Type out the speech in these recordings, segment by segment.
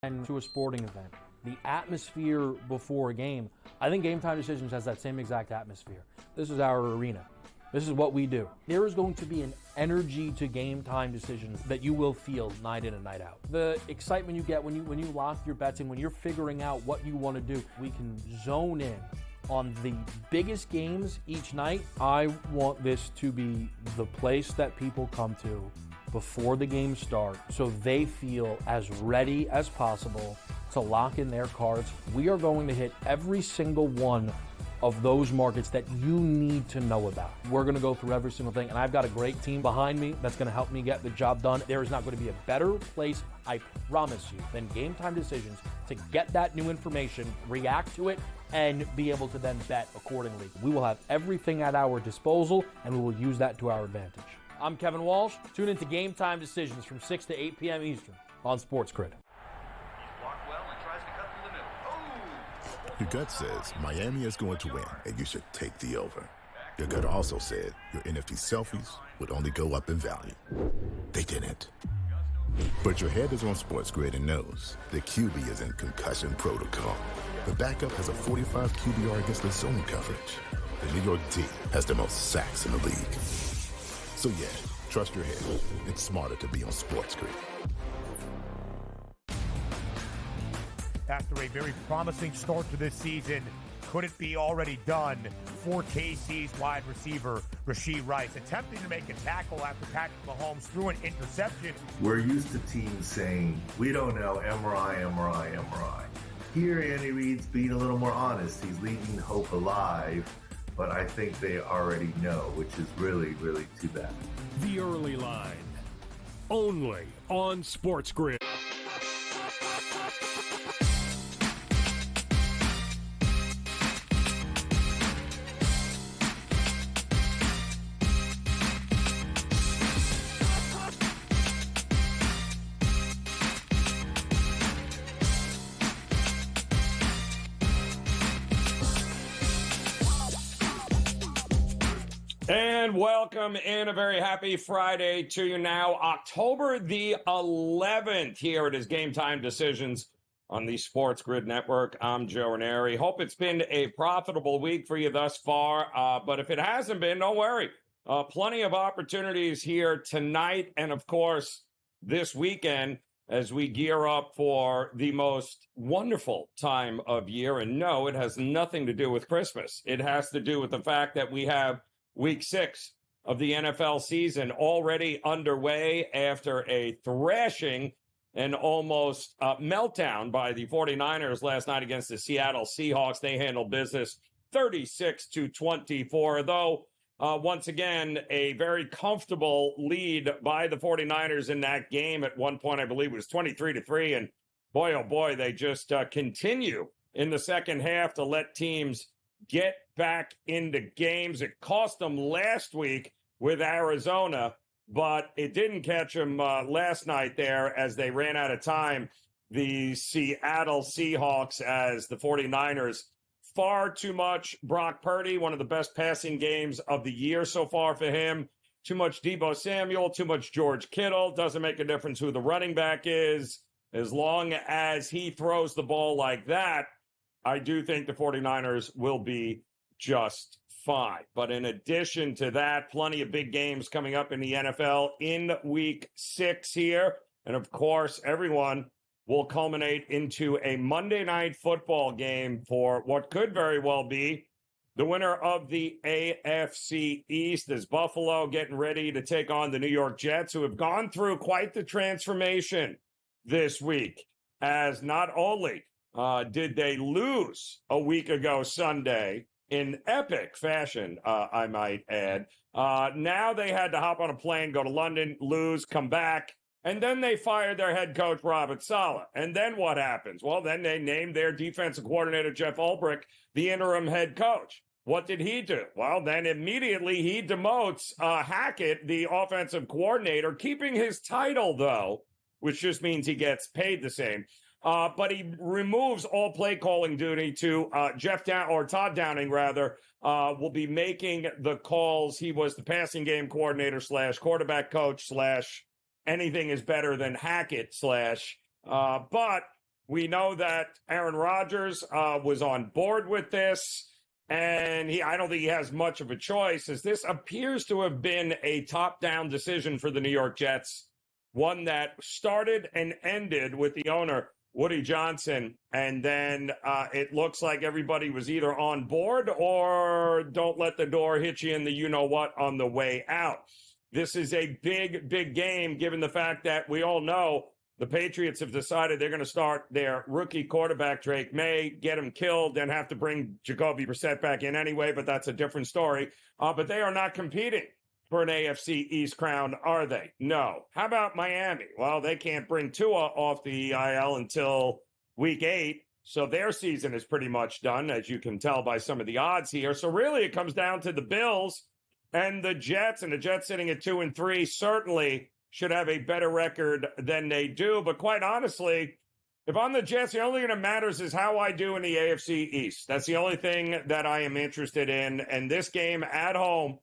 and to a sporting event. The atmosphere before a game, I think GameTime Decisions has that same exact atmosphere. This is our arena. This is what we do. There is going to be an energy to GameTime Decisions that you will feel night in and night out. The excitement you get when you lock your bets in, when you're figuring out what you want to do, we can zone in on the biggest games each night. I want this to be the place that people come to before the games start so they feel as ready as possible to lock in their cards. We are going to hit every single one of those markets that you need to know about. We're going to go through every single thing, and I've got a great team behind me that's going to help me get the job done. There is not going to be a better place, I promise you, than GameTime Decisions to get that new information, react to it, and be able to then bet accordingly. We will have everything at our disposal, and we will use that to our advantage. I'm Kevin Walsh. Tune into GameTime Decisions from 6 to 8 p.m. Eastern on SportsGrid. Your gut says Miami is going to win, and you should take the over. Your gut also said your NFT selfies would only go up in value. They didn't. But your head is on SportsGrid and knows the QB is in concussion protocol. The backup has a 45 QBR against the zone coverage. The New York D has the most sacks in the league. So yeah, trust your head. It's smarter to be on SportsGrid. After a very promising start to this season, could it be already done for KC's wide receiver, Rashee Rice, attempting to make a tackle after Patrick Mahomes threw an interception? We're used to teams saying, we don't know, MRI. Here, Andy Reid's being a little more honest. He's leaving hope alive, but I think they already know, which is really, really too bad. The Early Line, only on SportsGrid. And welcome in a very happy Friday to you now, October the 11th. Here it is GameTime Decisions on the SportsGrid Network. I'm Joe Raineri. Hope it's been a profitable week for you thus far. But if it hasn't been, don't worry. Plenty of opportunities here tonight and, of course, this weekend as we gear up for the most wonderful time of year. And no, it has nothing to do with Christmas. It has to do with the fact that we have Week 6 of the NFL season already underway after a thrashing and almost meltdown by the 49ers last night against the Seattle Seahawks. They handled business 36-24, though once again, a very comfortable lead by the 49ers in that game. At one point, I believe it was 23-3, and boy, oh boy, they just continue in the second half to let teams get back into games. It cost them last week with Arizona, but it didn't catch them last night there as they ran out of time. The Seattle Seahawks, as the 49ers, far too much Brock Purdy, one of the best passing games of the year so far for him. Too much Deebo Samuel, too much George Kittle. Doesn't make a difference who the running back is. As long as he throws the ball like that, I do think the 49ers will be just fine. But in addition to that, plenty of big games coming up in the NFL in Week 6 here. And, of course, everyone will culminate into a Monday Night Football game for what could very well be the winner of the AFC East. As Buffalo getting ready to take on the New York Jets, who have gone through quite the transformation this week, as not only did they lose a week ago Sunday in epic fashion, I might add. Now they had to hop on a plane, go to London, lose, come back, and then they fired their head coach, Robert Saleh. And then what happens? Well, then they named their defensive coordinator, Jeff Ulbrich, the interim head coach. What did he do? Well, then immediately he demotes Hackett, the offensive coordinator, keeping his title, though, which just means he gets paid the same. But he removes all play calling duty to Todd Downing, will be making the calls. He was the passing game coordinator / quarterback coach / anything is better than Hackett / but We know that Aaron Rodgers was on board with this, and I don't think he has much of a choice, as this appears to have been a top-down decision for the New York Jets, one that started and ended with the owner, Woody Johnson, and then it looks like everybody was either on board or don't let the door hit you in the you-know-what on the way out. This is a big, big game, given the fact that we all know the Patriots have decided they're going to start their rookie quarterback, Drake May, get him killed, then have to bring Jacoby Brissett back in anyway, but that's a different story. But they are not competing for an AFC East crown, are they? No. How about Miami? Well, they can't bring Tua off the IL until week 8, so their season is pretty much done, as you can tell by some of the odds here. So really it comes down to the Bills and the Jets, and the Jets sitting at 2-3 certainly should have a better record than they do. But quite honestly, if I'm the Jets, the only thing that matters is how I do in the AFC East. That's the only thing that I am interested in. And this game at home,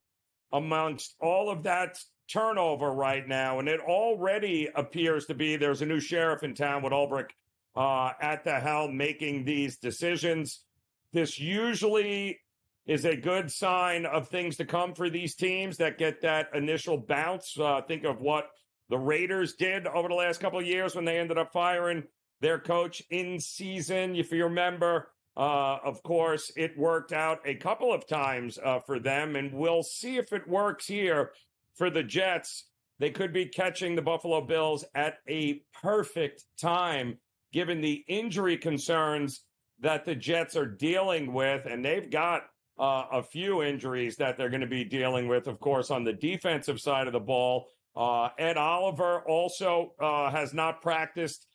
amongst all of that turnover right now, and it already appears to be there's a new sheriff in town with Ulbrich at the helm making these decisions. This usually is a good sign of things to come for these teams that get that initial bounce. Think of what the Raiders did over the last couple of years when they ended up firing their coach in season. If you remember, of course, it worked out a couple of times for them, and we'll see if it works here for the Jets. They could be catching the Buffalo Bills at a perfect time, given the injury concerns that the Jets are dealing with, and they've got a few injuries that they're going to be dealing with, of course, on the defensive side of the ball. Ed Oliver also has not practiced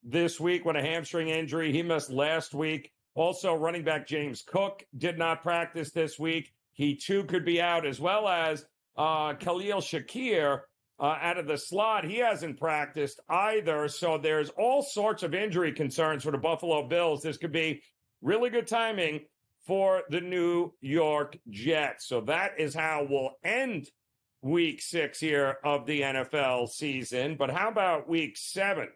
this week with a hamstring injury. He missed last week. Also, running back James Cook did not practice this week. He, too, could be out, as well as Khalil Shakir out of the slot. He hasn't practiced either. So there's all sorts of injury concerns for the Buffalo Bills. This could be really good timing for the New York Jets. So that is how we'll end week 6 here of the NFL season. But how about week 7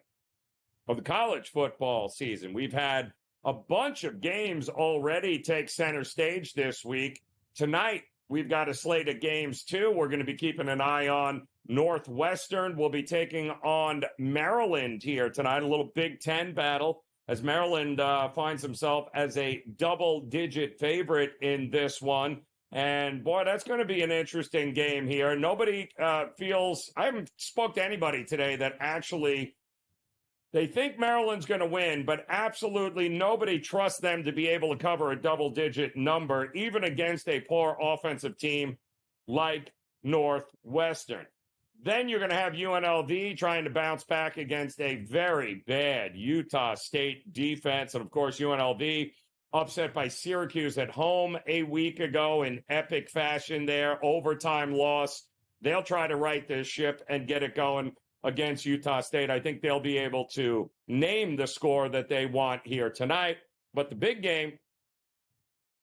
of the college football season? We've had a bunch of games already take center stage this week. Tonight, we've got a slate of games, too. We're going to be keeping an eye on Northwestern. We'll be taking on Maryland here tonight, a little Big Ten battle, as Maryland finds himself as a double-digit favorite in this one. And, boy, that's going to be an interesting game here. Nobody feels – I haven't spoke to anybody today that actually they think Maryland's going to win, but absolutely nobody trusts them to be able to cover a double-digit number, even against a poor offensive team like Northwestern. Then you're going to have UNLV trying to bounce back against a very bad Utah State defense. And, of course, UNLV upset by Syracuse at home a week ago in epic fashion there, overtime loss. They'll try to right this ship and get it going against Utah State. I think they'll be able to name the score that they want here tonight. But the big game,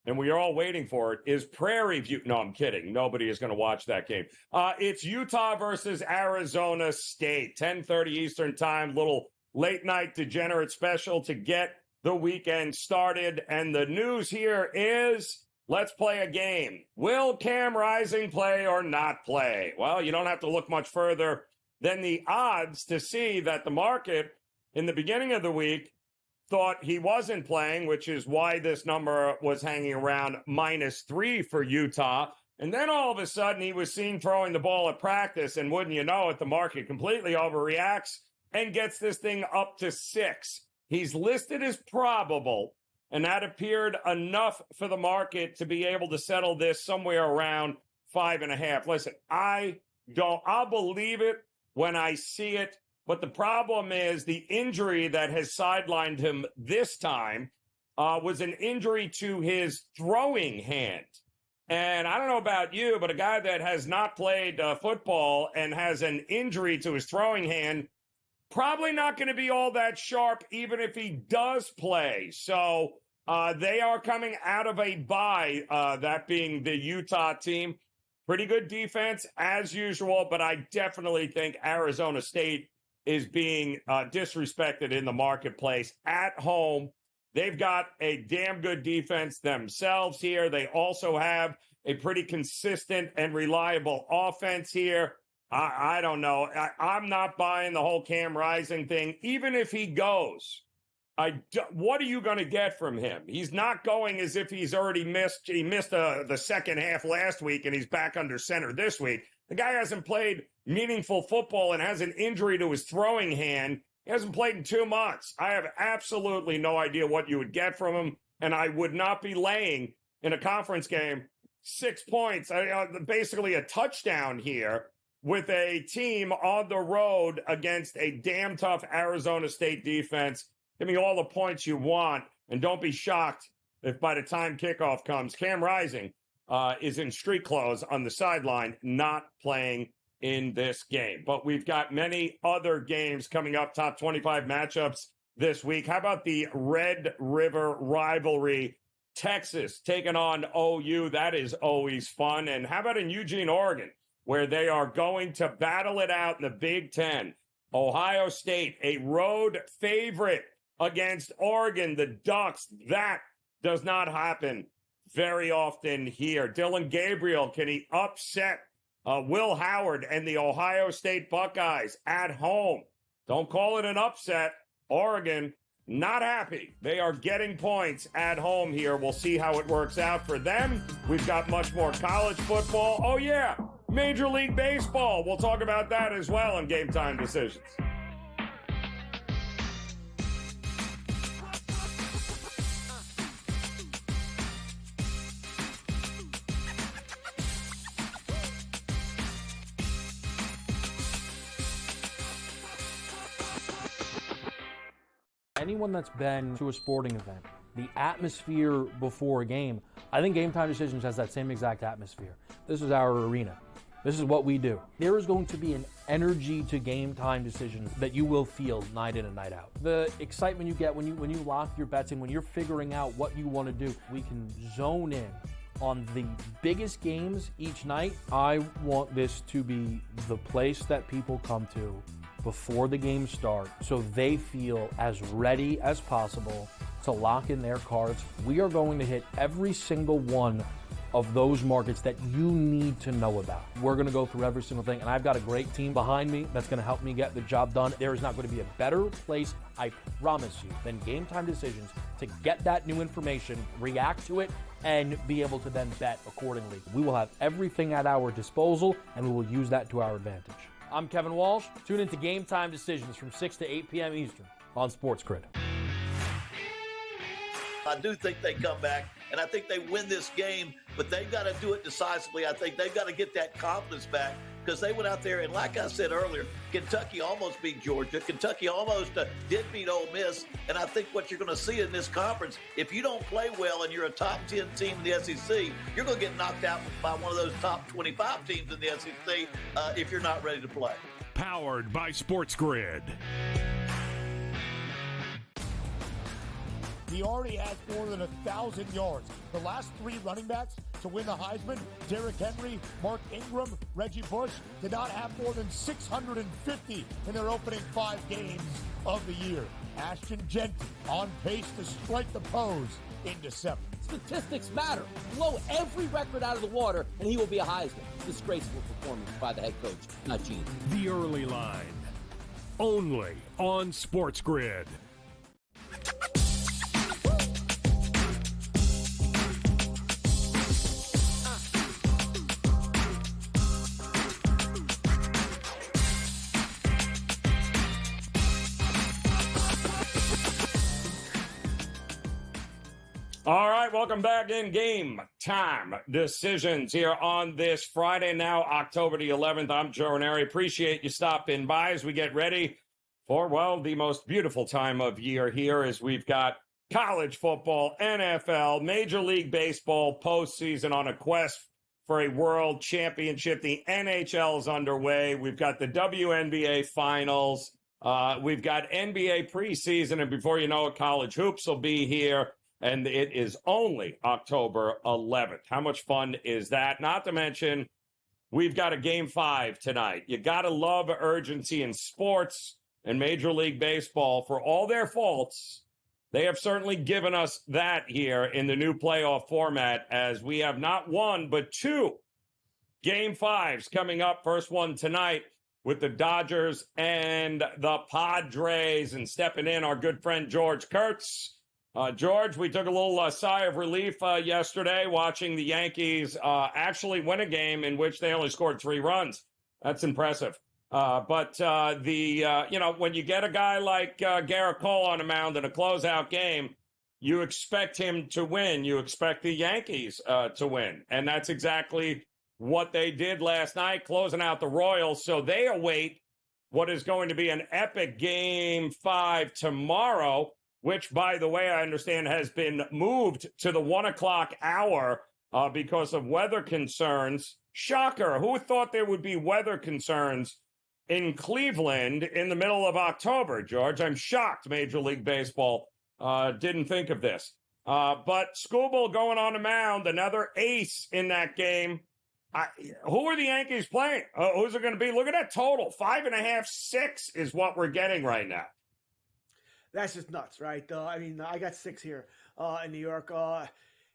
and we are all waiting for it, is Prairie View. No, I'm kidding. Nobody is going to watch that game. It's Utah versus Arizona State, 10:30 Eastern time, little late night degenerate special to get the weekend started. And the news here is, let's play a game. Will Cam Rising play or not play? Well, you don't have to look much further than the odds to see that the market in the beginning of the week thought he wasn't playing, which is why this number was hanging around -3 for Utah. And then all of a sudden he was seen throwing the ball at practice, and wouldn't you know it, the market completely overreacts and gets this thing up to 6. He's listed as probable, and that appeared enough for the market to be able to settle this somewhere around 5.5. Listen, I'll believe it when I see it. But the problem is the injury that has sidelined him this time was an injury to his throwing hand. And I don't know about you, but a guy that has not played football and has an injury to his throwing hand, probably not going to be all that sharp even if he does play. So they are coming out of a bye, that being the Utah team. Pretty good defense as usual, but I definitely think Arizona State is being disrespected in the marketplace. At home, they've got a damn good defense themselves here. They also have a pretty consistent and reliable offense here. I don't know. I'm not buying the whole Cam Rising thing. Even if he goes, what are you going to get from him? He's not going as if he's already missed. He missed the second half last week, and he's back under center this week. The guy hasn't played meaningful football and has an injury to his throwing hand. He hasn't played in 2 months. I have absolutely no idea what you would get from him, and I would not be laying in a conference game 6 points, basically a touchdown here, with a team on the road against a damn tough Arizona State defense. Give me all the points you want, and don't be shocked if by the time kickoff comes, Cam Rising is in street clothes on the sideline, not playing in this game. But we've got many other games coming up, top 25 matchups this week. How about the Red River rivalry? Texas taking on OU. That is always fun. And how about in Eugene, Oregon, where they are going to battle it out in the Big Ten? Ohio State, a road favorite against Oregon, the Ducks. That does not happen very often here. Dylan Gabriel, can he upset Will Howard and the Ohio State Buckeyes at home? Don't call it an upset. Oregon, not happy. They are getting points at home here. We'll see how it works out for them. We've got much more college football. Oh, yeah, Major League Baseball. We'll talk about that as well in Game Time Decisions. Anyone that's been to a sporting event, the atmosphere before a game, I think Game Time Decisions has that same exact atmosphere. This is our arena. This is what we do. There is going to be an energy to Game Time Decisions that you will feel night in and night out. The excitement you get when you lock your bets in, when you're figuring out what you want to do, we can zone in on the biggest games each night. I want this to be the place that people come to before the games start so they feel as ready as possible to lock in their cards. We are going to hit every single one of those markets that you need to know about. We're going to go through every single thing, and I've got a great team behind me that's going to help me get the job done. There is not going to be a better place, I promise you, than Game Time Decisions to get that new information, react to it, and be able to then bet accordingly. We will have everything at our disposal, and we will use that to our advantage. I'm Kevin Walsh. Tune into Game Time Decisions from 6 to 8 p.m. Eastern on SportsGrid. I do think they come back, and I think they win this game, but they've got to do it decisively. I think they've got to get that confidence back because they went out there, and like I said earlier, Kentucky almost beat Georgia. Kentucky almost did beat Ole Miss, and I think what you're going to see in this conference, if you don't play well and you're a top 10 team in the SEC, you're going to get knocked out by one of those top 25 teams in the SEC if you're not ready to play. Powered by SportsGrid. He already has more than 1,000 yards. The last 3 running backs to win the Heisman, Derrick Henry, Mark Ingram, Reggie Bush, did not have more than 650 in their opening 5 games of the year. Ashton Genty on pace to strike the pose in December. Statistics matter. Blow every record out of the water, and he will be a Heisman. Disgraceful performance by the head coach, not Gene. The Early Line. Only on SportsGrid. All right, welcome back in Game Time Decisions here on this Friday now, October the 11th. I'm Joe Raineri. Appreciate you stopping by as we get ready for, well, the most beautiful time of year here as we've got college football, NFL, Major League Baseball postseason on a quest for a world championship. The NHL is underway. We've got the WNBA finals. We've got NBA preseason, and before you know it, college hoops will be here. And it is only October 11th. How much fun is that? Not to mention, we've got a Game 5 tonight. You got to love urgency in sports. And Major League Baseball, for all their faults, they have certainly given us that here in the new playoff format, as we have not one, but two Game 5s coming up. First one tonight with the Dodgers and the Padres. And stepping in, our good friend George Kurtz. George, we took a little sigh of relief yesterday watching the Yankees actually win a game in which they only scored 3 runs. That's impressive. But when you get a guy like Garrett Cole on the mound in a closeout game, you expect him to win. You expect the Yankees to win. And that's exactly what they did last night, closing out the Royals. So they await what is going to be an epic Game 5 tomorrow, which, by the way, I understand has been moved to the 1 o'clock hour because of weather concerns. Shocker. Who thought there would be weather concerns in Cleveland in the middle of October, George? I'm shocked Major League Baseball didn't think of this. But Skubal going on the mound, another ace in that game. Who are the Yankees playing? Who's it going to be? Look at that total. 5.5, 6 is what we're getting right now. That's just nuts, right? I got 6 here in New York.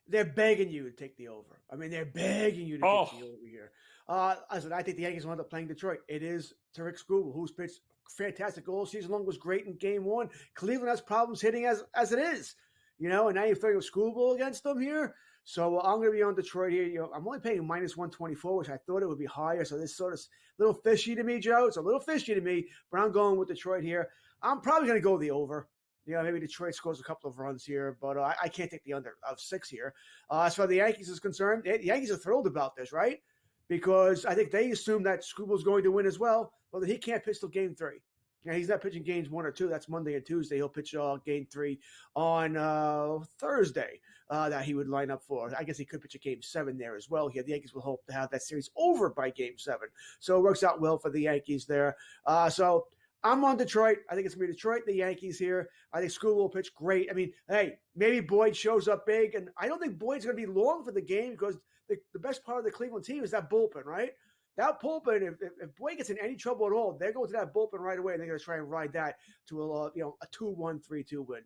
They're begging you to take the over. They're begging you to take the over here. I think the Yankees will end up playing Detroit. It is Tarik Skubal, who's pitched fantastic all season long, was great in Game 1. Cleveland has problems hitting as it is, and now you're figuring Skubal against them here. So I'm going to be on Detroit here. I'm only paying -124, which I thought it would be higher. So this sort of a little fishy to me, Joe. It's a little fishy to me, but I'm going with Detroit here. I'm probably going to go the over. Maybe Detroit scores a couple of runs here, but I can't take the under of 6 here. As far as the Yankees is concerned, the Yankees are thrilled about this, right? Because I think they assume that Skubal's going to win as well. Well, he can't pitch till Game 3. He's not pitching games 1 or 2. That's Monday and Tuesday. He'll pitch Game 3 on Thursday that he would line up for. I guess he could pitch a Game 7 there as well. Here, the Yankees will hope to have that series over by Game 7. So it works out well for the Yankees there. So I'm on Detroit. I think it's going to be Detroit, the Yankees here. I think Skubal will pitch great. Hey, maybe Boyd shows up big, and I don't think Boyd's going to be long for the game because the best part of the Cleveland team is that bullpen, right? That bullpen, if Boyd gets in any trouble at all, they're going to that bullpen right away, and they're going to try and ride that to a 2-1, 3-2 win.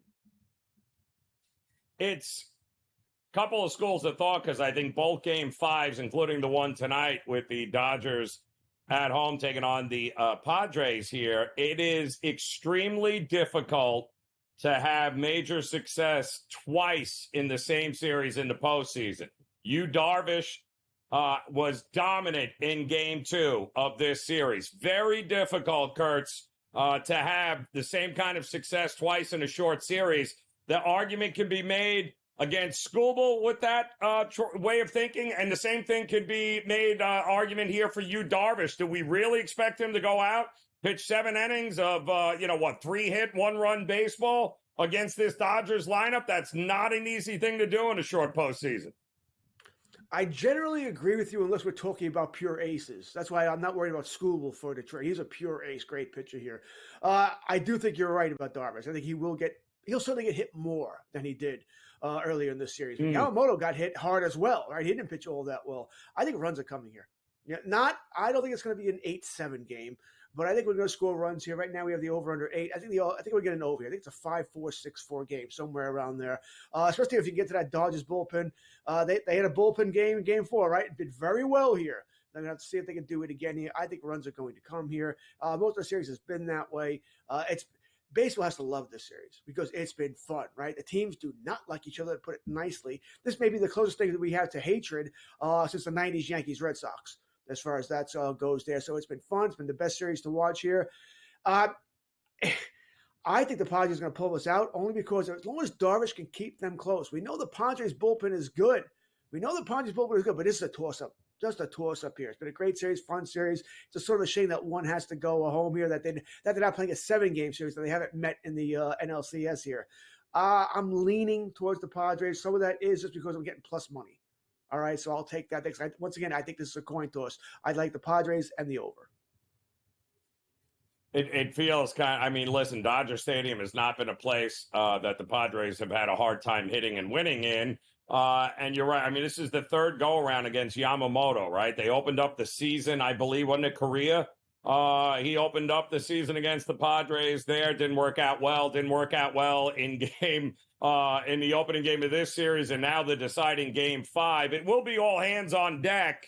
It's a couple of schools of thought because I think both Game 5s, including the one tonight with the Dodgers at home taking on the Padres here, it is extremely difficult to have major success twice in the same series in the postseason. Yu Darvish was dominant in Game 2 of this series. Very difficult, Kurtz, to have the same kind of success twice in a short series. The argument can be made against Skubal with that way of thinking, and the same thing could be made argument here for Yu Darvish. Do we really expect him to go out, pitch 7 innings of 3-hit, 1-run baseball against this Dodgers lineup? That's not an easy thing to do in a short postseason. I generally agree with you unless we're talking about pure aces. That's why I'm not worried about Skubal for Detroit. He's a pure ace, great pitcher here. I do think you're right about Darvish. I think he'll certainly get hit more than he did earlier in this series. Yamamoto got hit hard as well, right? He didn't pitch all that well. I think runs are coming here. I don't think it's going to be an 8-7 game, but I think we're going to score runs here. Right now we have the over/under 8. I think we're getting an over here. I think it's a 5-4, 6-4 game, somewhere around there. Especially if you get to that Dodgers bullpen. They had a bullpen game in Game 4, right? It did very well here. They're going to have to see if they can do it again here. I think runs are going to come here. Most of the series has been that way. Baseball has to love this series because it's been fun, right? The teams do not like each other, to put it nicely. This may be the closest thing that we have to hatred since the 90s Yankees-Red Sox, as far as that goes there. So it's been fun. It's been the best series to watch here. I think the Padres are going to pull this out only because as long as Darvish can keep them close. We know the Padres bullpen is good. But this is a toss-up. Just a toss-up here. It's been a great series, fun series. It's a sort of a shame that one has to go home here, that they're not playing a 7-game series, that they haven't met in the NLCS here. I'm leaning towards the Padres. Some of that is just because I'm getting plus money. All right, so I'll take that. Once again, I think this is a coin toss. I'd like the Padres and the over. It feels listen, Dodger Stadium has not been a place that the Padres have had a hard time hitting and winning in. And you're right. This is the third go-around against Yamamoto, right? They opened up the season, I believe, wasn't it Korea, He opened up the season against the Padres there. Didn't work out well. Didn't work out well in the opening game of this series, and now the deciding game 5. It will be all hands on deck.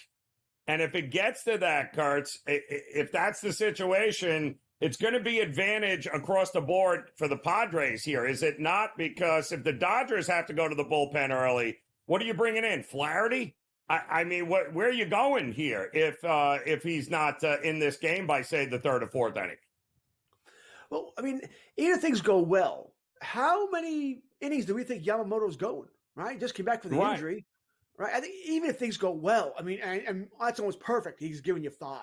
And if it gets to that, Kurtz, if that's the situation, it's going to be advantage across the board for the Padres here, is it not? Because if the Dodgers have to go to the bullpen early, what are you bringing in? Flaherty? I mean, where are you going here if he's not in this game by, say, the third or fourth inning? Well, I mean, even if things go well, how many innings do we think Yamamoto's going? Right, just came back from the injury. Right, I think even if things go well, I mean, and that's almost perfect. He's giving you 5,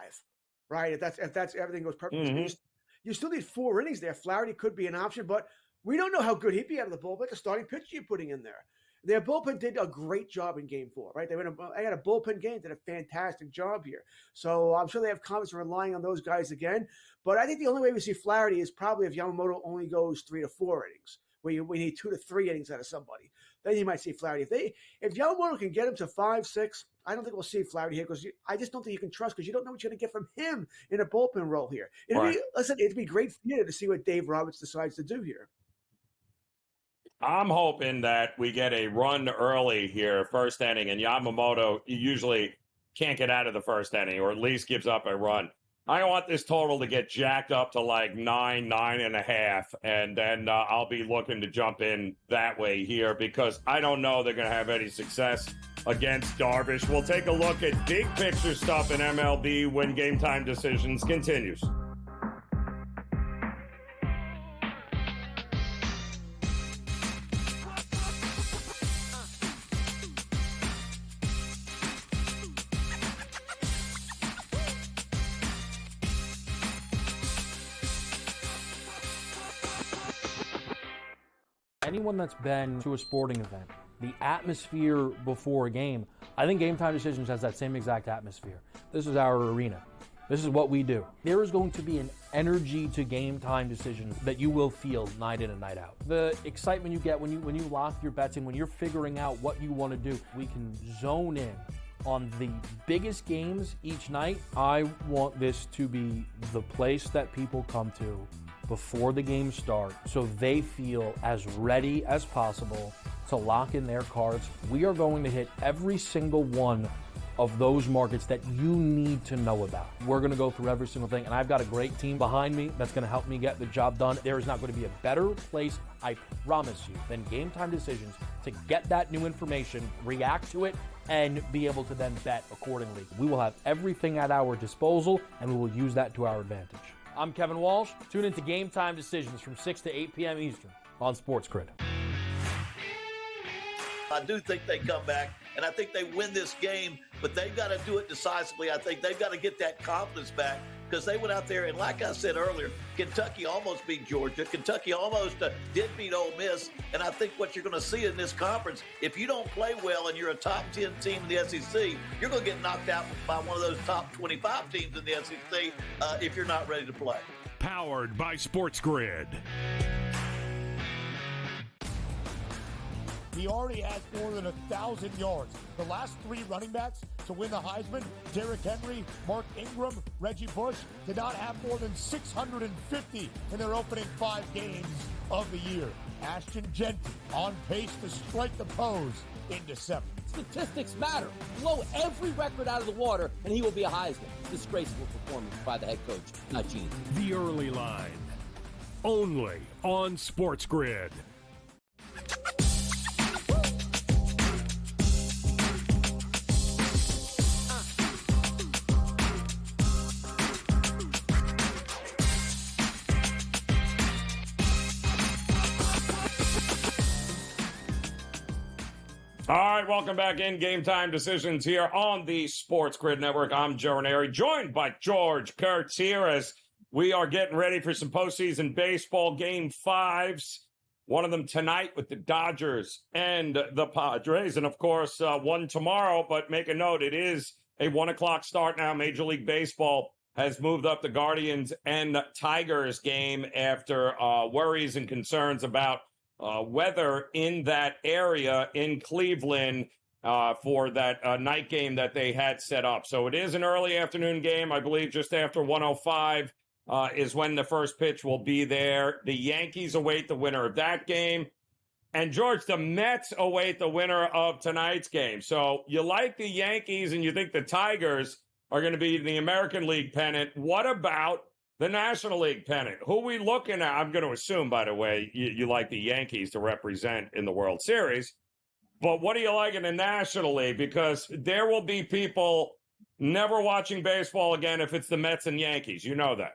right? If that's everything goes perfect, you still need 4 innings there. Flaherty could be an option, but we don't know how good he'd be out of the bullpen. The starting pitcher you're putting in there. Their bullpen did a great job in game 4, right? They had a bullpen game, did a fantastic job here. So I'm sure they have confidence in relying on those guys again. But I think the only way we see Flaherty is probably if Yamamoto only goes 3 to 4 innings, where we need 2 to 3 innings out of somebody. Then you might see Flaherty. If Yamamoto can get him to 5, 6, I don't think we'll see Flaherty here because I just don't think you can trust because you don't know what you're going to get from him in a bullpen role here. It'd be great for you to see what Dave Roberts decides to do here. I'm hoping that we get a run early here, first inning, and Yamamoto usually can't get out of the first inning or at least gives up a run. I want this total to get jacked up to like 9.5, and then I'll be looking to jump in that way here because I don't know they're going to have any success against Darvish. We'll take a look at big picture stuff in MLB when Game Time Decisions continues. Anyone that's been to a sporting event, the atmosphere before a game, I think Game Time Decisions has that same exact atmosphere. This is our arena. This is what we do. There is going to be an energy to Game Time Decisions that you will feel night in and night out. The excitement you get when you lock your bets in, when you're figuring out what you want to do, we can zone in on the biggest games each night. I want this to be the place that people come to before the games start so they feel as ready as possible to lock in their cards. We are going to hit every single one of those markets that you need to know about. We're going to go through every single thing, and I've got a great team behind me that's going to help me get the job done. There is not going to be a better place, I promise you, than Game Time Decisions to get that new information, react to it, and be able to then bet accordingly. We will have everything at our disposal, and we will use that to our advantage. I'm Kevin Walsh. Tune into Game Time Decisions from 6 to 8 p.m. Eastern on SportsGrid. I do think they come back, and I think they win this game, but they've got to do it decisively. I think they've got to get that confidence back because they went out there, and like I said earlier, Kentucky almost beat Georgia. Kentucky almost did beat Ole Miss, and I think what you're going to see in this conference, if you don't play well and you're a top 10 team in the SEC, you're going to get knocked out by one of those top 25 teams in the SEC if you're not ready to play. Powered by SportsGrid. He already has more than 1,000 yards. The last 3 running backs to win the Heisman, Derrick Henry, Mark Ingram, Reggie Bush, did not have more than 650 in their opening 5 games of the year. Ashton Genty on pace to strike the pose in December. Statistics matter. Blow every record out of the water, and he will be a Heisman. Disgraceful performance by the head coach, not Gene. The Early Line. Only on SportsGrid. All right, welcome back in Game Time Decisions here on the SportsGrid Network. I'm Joe Raineri, joined by George Kurtz here as we are getting ready for some postseason baseball game 5s. One of them tonight with the Dodgers and the Padres, and of course, one tomorrow. But make a note, it is a 1 o'clock start now. Major League Baseball has moved up the Guardians and Tigers game after worries and concerns about weather in that area in Cleveland. for that night game that they had set up. So it is an early afternoon game, I believe, just after 1:05 is when the first pitch will be there. The Yankees await the winner of that game. And, George, the Mets await the winner of tonight's game. So you like the Yankees and you think the Tigers are going to be the American League pennant. What about the National League pennant? Who are we looking at? I'm going to assume, by the way, you like the Yankees to represent in the World Series. But what do you like in the National League? Because there will be people never watching baseball again if it's the Mets and Yankees. You know that.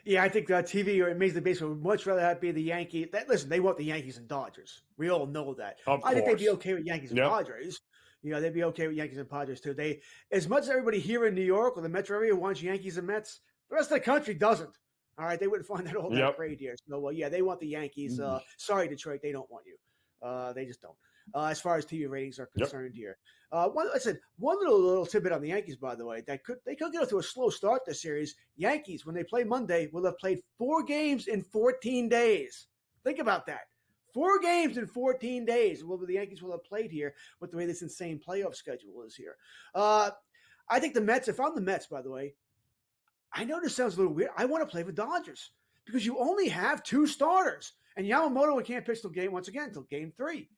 Yeah, I think TV or Major League Baseball would much rather have it be the Yankees. Listen, they want the Yankees and Dodgers. We all know that. I think they'd be okay with Yankees and Padres. You know, they'd be okay with Yankees and Padres too. They, as much as everybody here in New York or the metro area wants Yankees and Mets, the rest of the country doesn't. All right, they wouldn't find that all that great here. So, yeah, they want the Yankees. Sorry, Detroit, they don't want you. They just don't. As far as TV ratings are concerned here. One little tidbit on the Yankees, by the way, they could get off to a slow start this series. Yankees, when they play Monday, will have played 4 games in 14 days. Think about that. 4 games in 14 days. Well, the Yankees will have played here with the way this insane playoff schedule is here. I think the Mets, if I'm the Mets, by the way, I know this sounds a little weird. I want to play with Dodgers because you only have 2 starters. And Yamamoto can't pitch till game 3.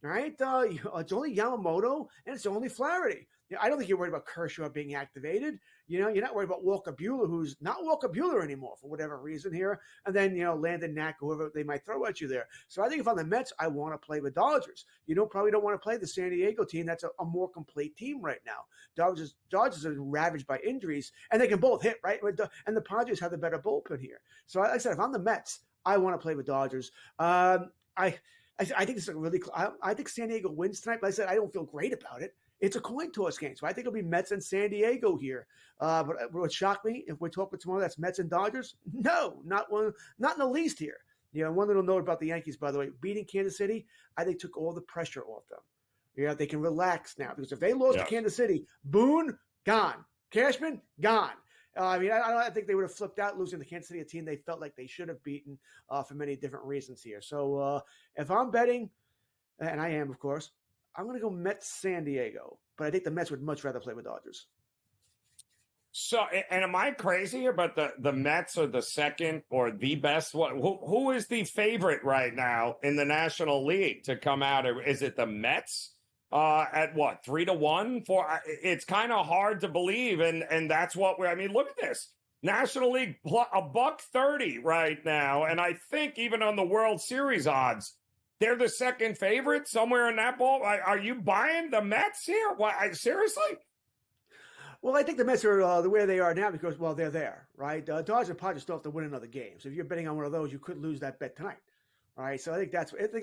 All right, it's only Yamamoto and it's only Flaherty. I don't think you're worried about Kershaw being activated. You know, you're not worried about Walker Buehler, who's not Walker Buehler anymore for whatever reason here. And then, Landon Knack, whoever they might throw at you there. So I think if I'm the Mets, I want to play with Dodgers. You probably don't want to play the San Diego team. That's a more complete team right now. Dodgers are ravaged by injuries, and they can both hit, right? And the Padres have the better bullpen here. So like I said, if I'm the Mets, I want to play with Dodgers. I think this is I think San Diego wins tonight, but I said I don't feel great about it. It's a coin toss game, so I think it'll be Mets and San Diego here. But it would shock me if we're talking tomorrow that's Mets and Dodgers. No, not in the least here. One little note about the Yankees, by the way, beating Kansas City, I think took all the pressure off them. They can relax now because if they lost to Kansas City, Boone gone, Cashman gone. I think they would have flipped out losing to Kansas City, a team they felt like they should have beaten for many different reasons here. So if I'm betting, and I am, of course, I'm going to go Mets San Diego. But I think the Mets would much rather play with Dodgers. So, and am I crazy here? But the Mets are the second or the best one. Who is the favorite right now in the National League to come out? Is it the Mets? At what, 3-1? It's kind of hard to believe, and that's what look at this. National League $1.30 right now, and I think even on the World Series odds, they're the second favorite somewhere in that ball. Are you buying the Mets here? Seriously? Well, I think the Mets are the way they are now because, they're there, right? Dodgers and Padres still have to win another game. So if you're betting on one of those, you could lose that bet tonight. All right, so I think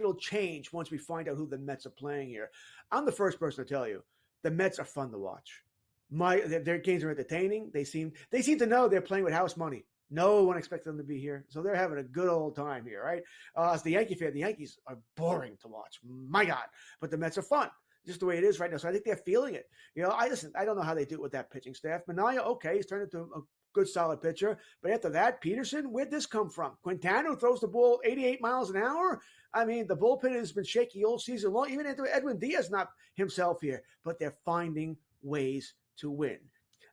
it'll change once we find out who the Mets are playing here. I'm the first person to tell you the Mets are fun to watch. Their games are entertaining. They seem to know they're playing with house money. No one expected them to be here, so they're having a good old time here, right? As the Yankee fan, the Yankees are boring to watch. My God, but the Mets are fun. Just the way it is right now. So I think they're feeling it. I don't know how they do it with that pitching staff. Minaya, okay, he's turned into a good, solid pitcher. But after that, Peterson, where'd this come from? Quintana throws the ball 88 miles an hour. The bullpen has been shaky all season long. Even Edwin Diaz not himself here. But they're finding ways to win.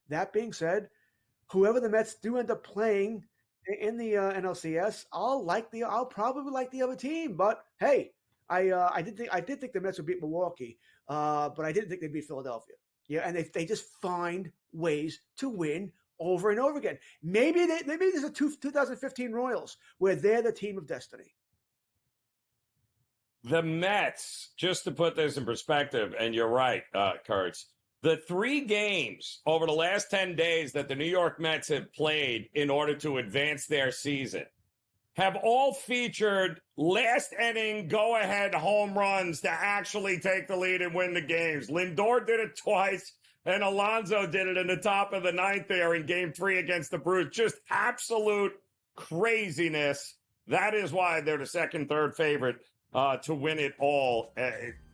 That being said, whoever the Mets do end up playing in the NLCS, I'll probably like the other team. But hey, I did think the Mets would beat Milwaukee, but I didn't think they'd beat Philadelphia. Yeah, and they just find ways to win over and over again. Maybe there's a 2015 Royals where they're the team of destiny. The Mets, just to put this in perspective, and you're right, Kurtz, the 3 games over the last 10 days that the New York Mets have played in order to advance their season have all featured last inning go-ahead home runs to actually take the lead and win the games. Lindor did it twice. And Alonso did it in the top of the 9th there in Game 3 against the Brewers. Just absolute craziness. That is why they're the second, third favorite to win it all.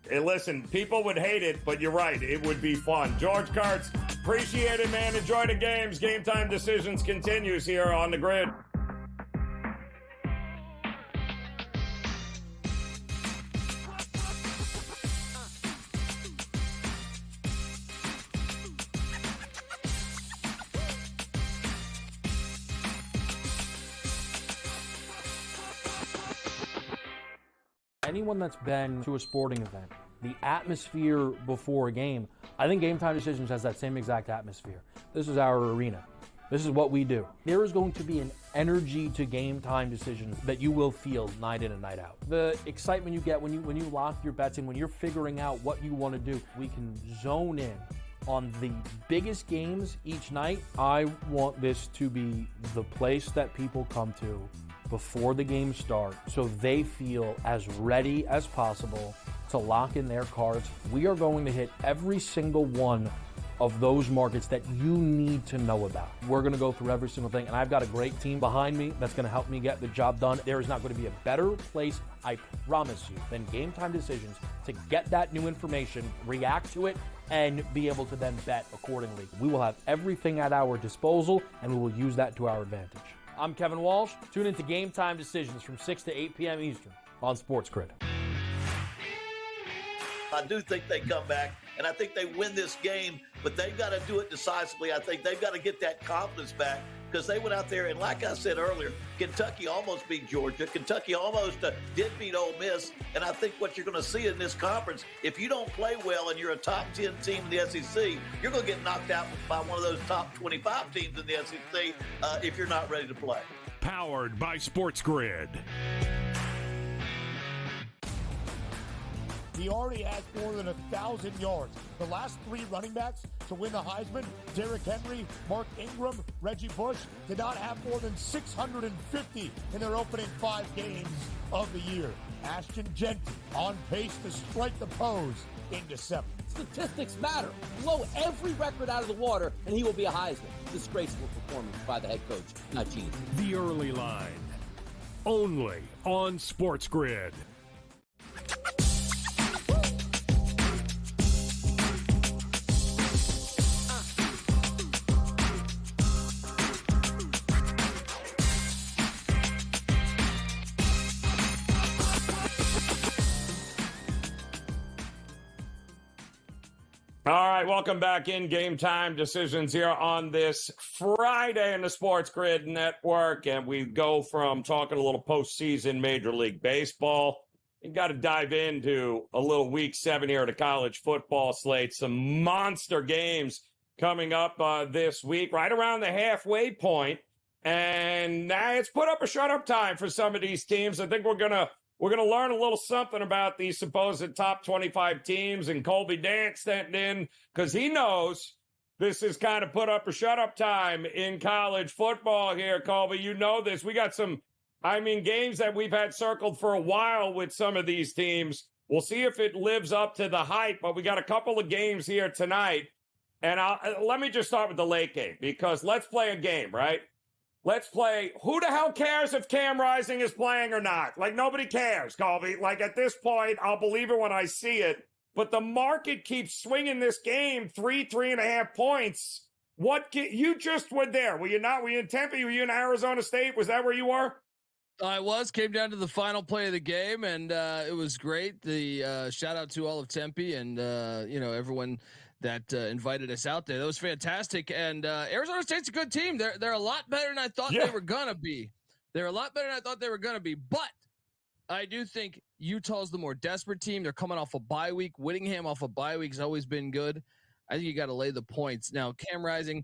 Listen, people would hate it, but you're right. It would be fun. George Kurtz, appreciate it, man. Enjoy the games. Game Time Decisions continues here on the Grid. Anyone that's been to a sporting event, the atmosphere before a game, I think GameTime Decisions has that same exact atmosphere. This is our arena. This is what we do. There is going to be an energy to GameTime Decisions that you will feel night in and night out. The excitement you get when you lock your bets in, when you're figuring out what you want to do, we can zone in on the biggest games each night. I want this to be the place that people come to before the games start so they feel as ready as possible to lock in their cards. We are going to hit every single one of those markets that you need to know about. We're going to go through every single thing, and I've got a great team behind me that's going to help me get the job done. There is not going to be a better place, I promise you, than GameTime Decisions to get that new information, react to it, and be able to then bet accordingly. We will have everything at our disposal, and we will use that to our advantage. I'm Kevin Walsh. Tune into GameTime Decisions from 6 to 8 p.m. Eastern on SportsGrid. I do think they come back, and I think they win this game, but they've got to do it decisively. I think they've got to get that confidence back because they went out there, and like I said earlier, Kentucky almost beat Georgia. Kentucky almost did beat Ole Miss, and I think what you're going to see in this conference, if you don't play well and you're a top 10 team in the SEC, you're going to get knocked out by one of those top 25 teams in the SEC if you're not ready to play. Powered by SportsGrid. He already has more than 1,000 yards. The last three running backs to win the Heisman, Derrick Henry, Mark Ingram, Reggie Bush, did not have more than 650 in their opening 5 games of the year. Ashton Genty on pace to strike the pose in December. Statistics matter. Blow every record out of the water, and he will be a Heisman. Disgraceful performance by the head coach, not Gene. The Early Line. Only on SportsGrid. All right, welcome back in Game Time Decisions here on this Friday in the Sports Grid Network. And we go from talking a little postseason Major League Baseball. You got to dive into a little Week 7 here at a college football slate. Some monster games coming up this week, right around the halfway point. And it's put up or shut up time for some of these teams. I think we're gonna learn a little something about these supposed top 25 teams, and Colby Dant stepped in because he knows this is kind of put up or shut up time in college football here, Colby. You know this. We got some, games that we've had circled for a while with some of these teams. We'll see if it lives up to the hype, but we got a couple of games here tonight. And let me just start with the late game, because let's play a game, right? Let's play. Who the hell cares if Cam Rising is playing or not? Like, nobody cares, Colby. Like, at this point, I'll believe it when I see it. But the market keeps swinging this game 3.5 points. You just were there. Were you not? Were you in Tempe? Were you in Arizona State? Was that where you were? I came down to the final play of the game, and it was great. The shout out to all of Tempe and, everyone that invited us out there. That was fantastic. And Arizona State's a good team. They're a lot better than I thought they were going to be. They're a lot better than I thought they were going to be. But I do think Utah's the more desperate team. They're coming off a bye week. Whittingham off a bye week has always been good. I think you got to lay the points. Now, Cam Rising,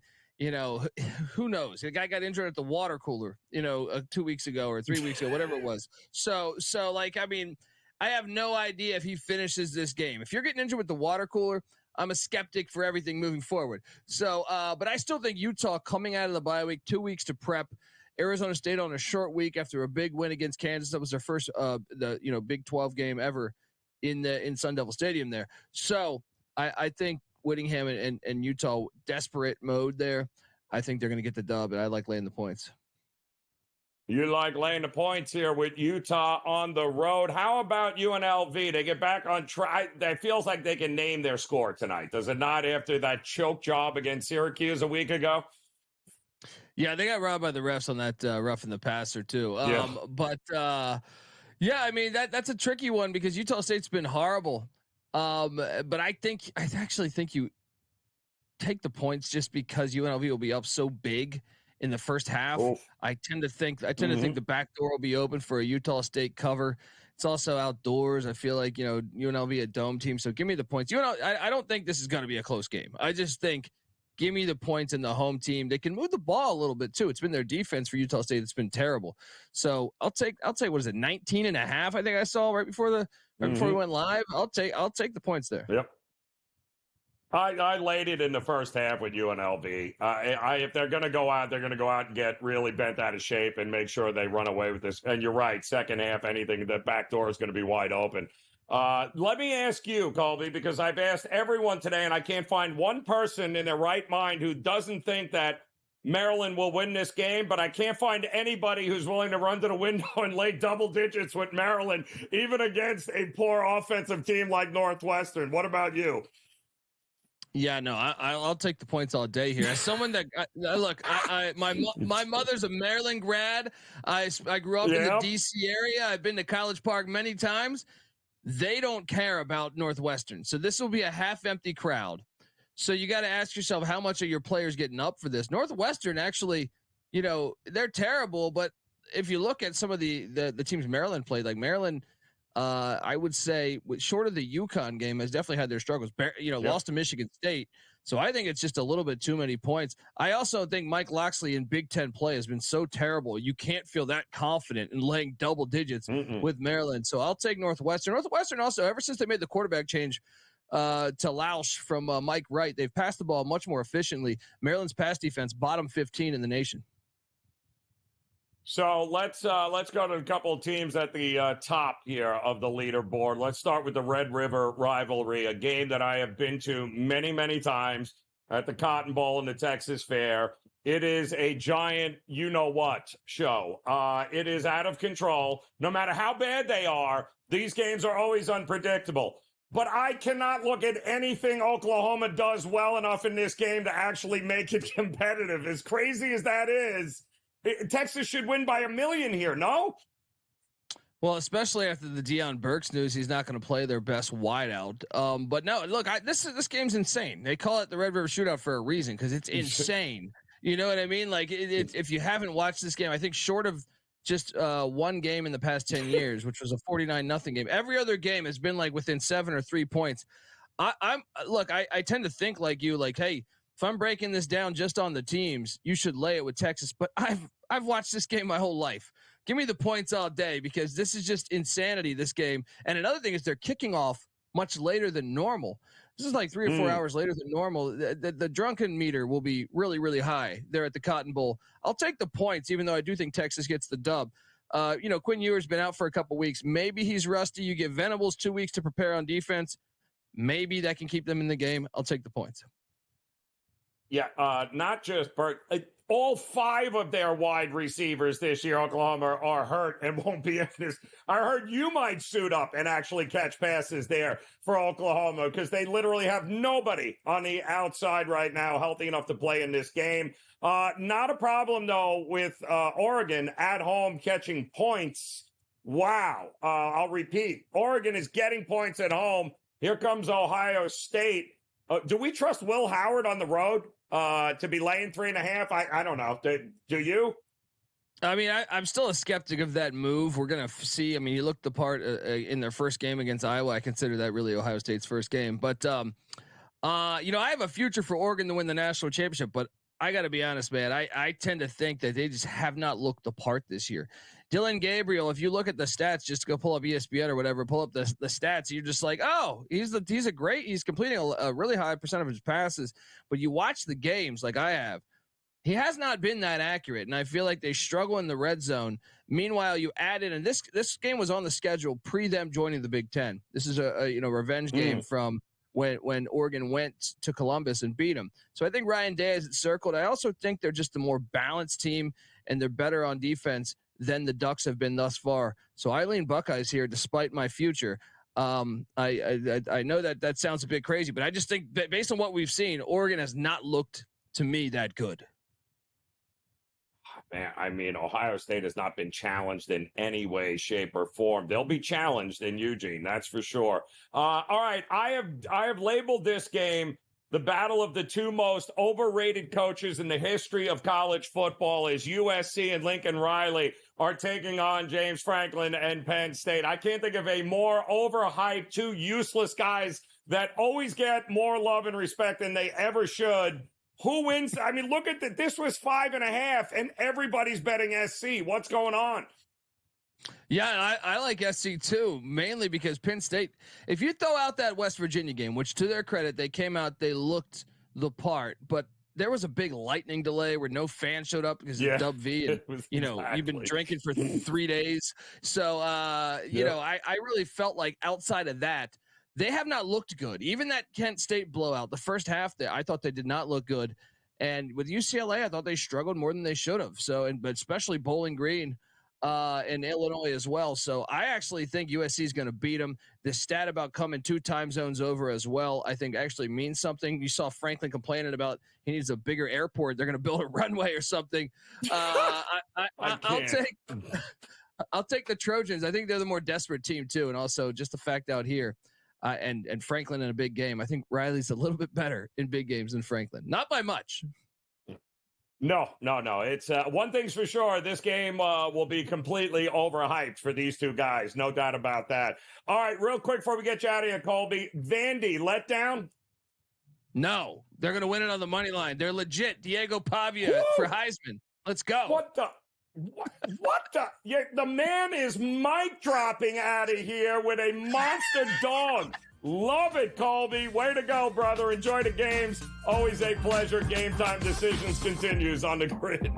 who knows? The guy got injured at the water cooler, 2 weeks ago or 3 weeks ago, whatever it was. So I have no idea if he finishes this game. If you're getting injured with the water cooler, I'm a skeptic for everything moving forward. So, but I still think Utah coming out of the bye week, 2 weeks to prep. Arizona State on a short week after a big win against Kansas. That was their first, Big 12 game ever in Sun Devil Stadium there. So I think Whittingham and Utah desperate mode there. I think they're going to get the dub, and I like laying the points. You like laying the points here with Utah on the road. How about UNLV? They get back on track. It feels like they can name their score tonight, does it not, after that choke job against Syracuse a week ago? Yeah, they got robbed by the refs on that roughing the passer too. That's a tricky one because Utah State's been horrible. But I actually think you take the points just because UNLV will be up so big in the first half. I tend to think the back door will be open for a Utah State cover. It's also outdoors. I feel like, UNLV a dome team. So give me the points. I don't think this is going to be a close game. I just think give me the points in the home team. They can move the ball a little bit too. It's been their defense for Utah State that's been terrible. So I'll take, what is it, 19.5? I think I saw right before we went live. I'll take the points there. Yep. I laid it in the first half with UNLV. If they're going to go out, they're going to go out and get really bent out of shape and make sure they run away with this. And you're right, second half, anything, the back door is going to be wide open. Let me ask you, Colby, because I've asked everyone today, and I can't find one person in their right mind who doesn't think that Maryland will win this game, but I can't find anybody who's willing to run to the window and lay double digits with Maryland, even against a poor offensive team like Northwestern. What about you? Yeah, no, I'll take the points all day here. As someone that look, my mother's a Maryland grad. I grew up in the DC area. I've been to College Park many times. They don't care about Northwestern, so this will be a half-empty crowd. So you got to ask yourself, how much are your players getting up for this? Northwestern actually, they're terrible, but if you look at some of the teams Maryland played, like Maryland. I would say, short of the UConn game, has definitely had their struggles. Lost to Michigan State, so I think it's just a little bit too many points. I also think Mike Loxley in Big Ten play has been so terrible. You can't feel that confident in laying double digits with Maryland. So I'll take Northwestern. Northwestern also, ever since they made the quarterback change to Lausch from Mike Wright, they've passed the ball much more efficiently. Maryland's pass defense, bottom 15 in the nation. So let's go to a couple of teams at the top here of the leaderboard. Let's start with the Red River rivalry, a game that I have been to many, many times at the Cotton Bowl and the Texas Fair. It is a giant you-know-what show. It is out of control. No matter how bad they are, these games are always unpredictable. But I cannot look at anything Oklahoma does well enough in this game to actually make it competitive. As crazy as that is, Texas should win by 1,000,000 here, no? Well, especially after the Deion Burks news, he's not going to play their best wideout. But no, look, this game's insane. They call it the Red River Shootout for a reason, because it's insane. You know what I mean? Like, if you haven't watched this game, I think short of just one game in the past 10 years, which was a 49-0 game, every other game has been like within 7 or 3 points. I tend to think like you, like, hey, if I'm breaking this down just on the teams, you should lay it with Texas. But I've watched this game my whole life. Give me the points all day, because this is just insanity, this game. And another thing is they're kicking off much later than normal. This is like 3 or 4 hours later than normal. The drunken meter will be really, really high there at the Cotton Bowl. I'll take the points, even though I do think Texas gets the dub. Quinn Ewers been out for a couple weeks. Maybe he's rusty. You give Venables 2 weeks to prepare on defense. Maybe that can keep them in the game. I'll take the points. Yeah, not just Burke. All 5 of their wide receivers this year, Oklahoma, are hurt and won't be in this. I heard you might suit up and actually catch passes there for Oklahoma, because they literally have nobody on the outside right now healthy enough to play in this game. Not a problem, though, with Oregon at home catching points. Wow. I'll repeat. Oregon is getting points at home. Here comes Ohio State. Do we trust Will Howard on the road to be laying 3.5? I don't know. Do you? I mean, I'm still a skeptic of that move. We're going to see. I mean, he looked the part in their first game against Iowa. I consider that really Ohio State's first game. But, I have a future for Oregon to win the national championship. But I got to be honest, man. I tend to think that they just have not looked the part this year. Dylan Gabriel, if you look at the stats, just go pull up ESPN or whatever, pull up the stats, you're just like, oh, he's completing a really high percent of his passes. But you watch the games like I have, he has not been that accurate, and I feel like they struggle in the red zone. Meanwhile, you add in, and this game was on the schedule pre them joining the Big Ten. This is a revenge game from when Oregon went to Columbus and beat them. So I think Ryan Day has it circled. I also think they're just a more balanced team, and they're better on defense than the Ducks have been thus far. So I lean Buckeyes here, despite my future. I know that sounds a bit crazy, but I just think that based on what we've seen, Oregon has not looked to me that good. Man, I mean, Ohio State has not been challenged in any way, shape, or form. They'll be challenged in Eugene, that's for sure. All right, I have labeled this game The battle of the two most overrated coaches in the history of college football is USC and Lincoln Riley are taking on James Franklin and Penn State. I can't think of a more overhyped, two useless guys that always get more love and respect than they ever should. Who wins? I mean, look at that. This was 5.5, and everybody's betting SC. What's going on? Yeah, I like SC too, mainly because Penn State, if you throw out that West Virginia game, which to their credit, they came out, they looked the part, but there was a big lightning delay where no fan showed up because of Dub V. And, you've been drinking for 3 days. So, I really felt like outside of that, they have not looked good. Even that Kent State blowout, the first half, I thought they did not look good. And with UCLA, I thought they struggled more than they should have. So, but especially Bowling Green, and Illinois as well. So I actually think USC is going to beat them. The stat about coming 2 time zones over as well, I think actually means something. You saw Franklin complaining about he needs a bigger airport. They're going to build a runway or something. I'll take the Trojans. I think they're the more desperate team too. And also just the fact out here and Franklin in a big game. I think Riley's a little bit better in big games than Franklin. Not by much. No. It's one thing's for sure. This game will be completely overhyped for these two guys. No doubt about that. All right, real quick before we get you out of here, Colby. Vandy, letdown? No, they're going to win it on the money line. They're legit. Diego Pavia for Heisman. Let's go. What the? Yeah, the man is mic dropping out of here with a monster dog. Love it, Colby. Way to go, brother. Enjoy the games. Always a pleasure. Game Time Decisions continues on the grid.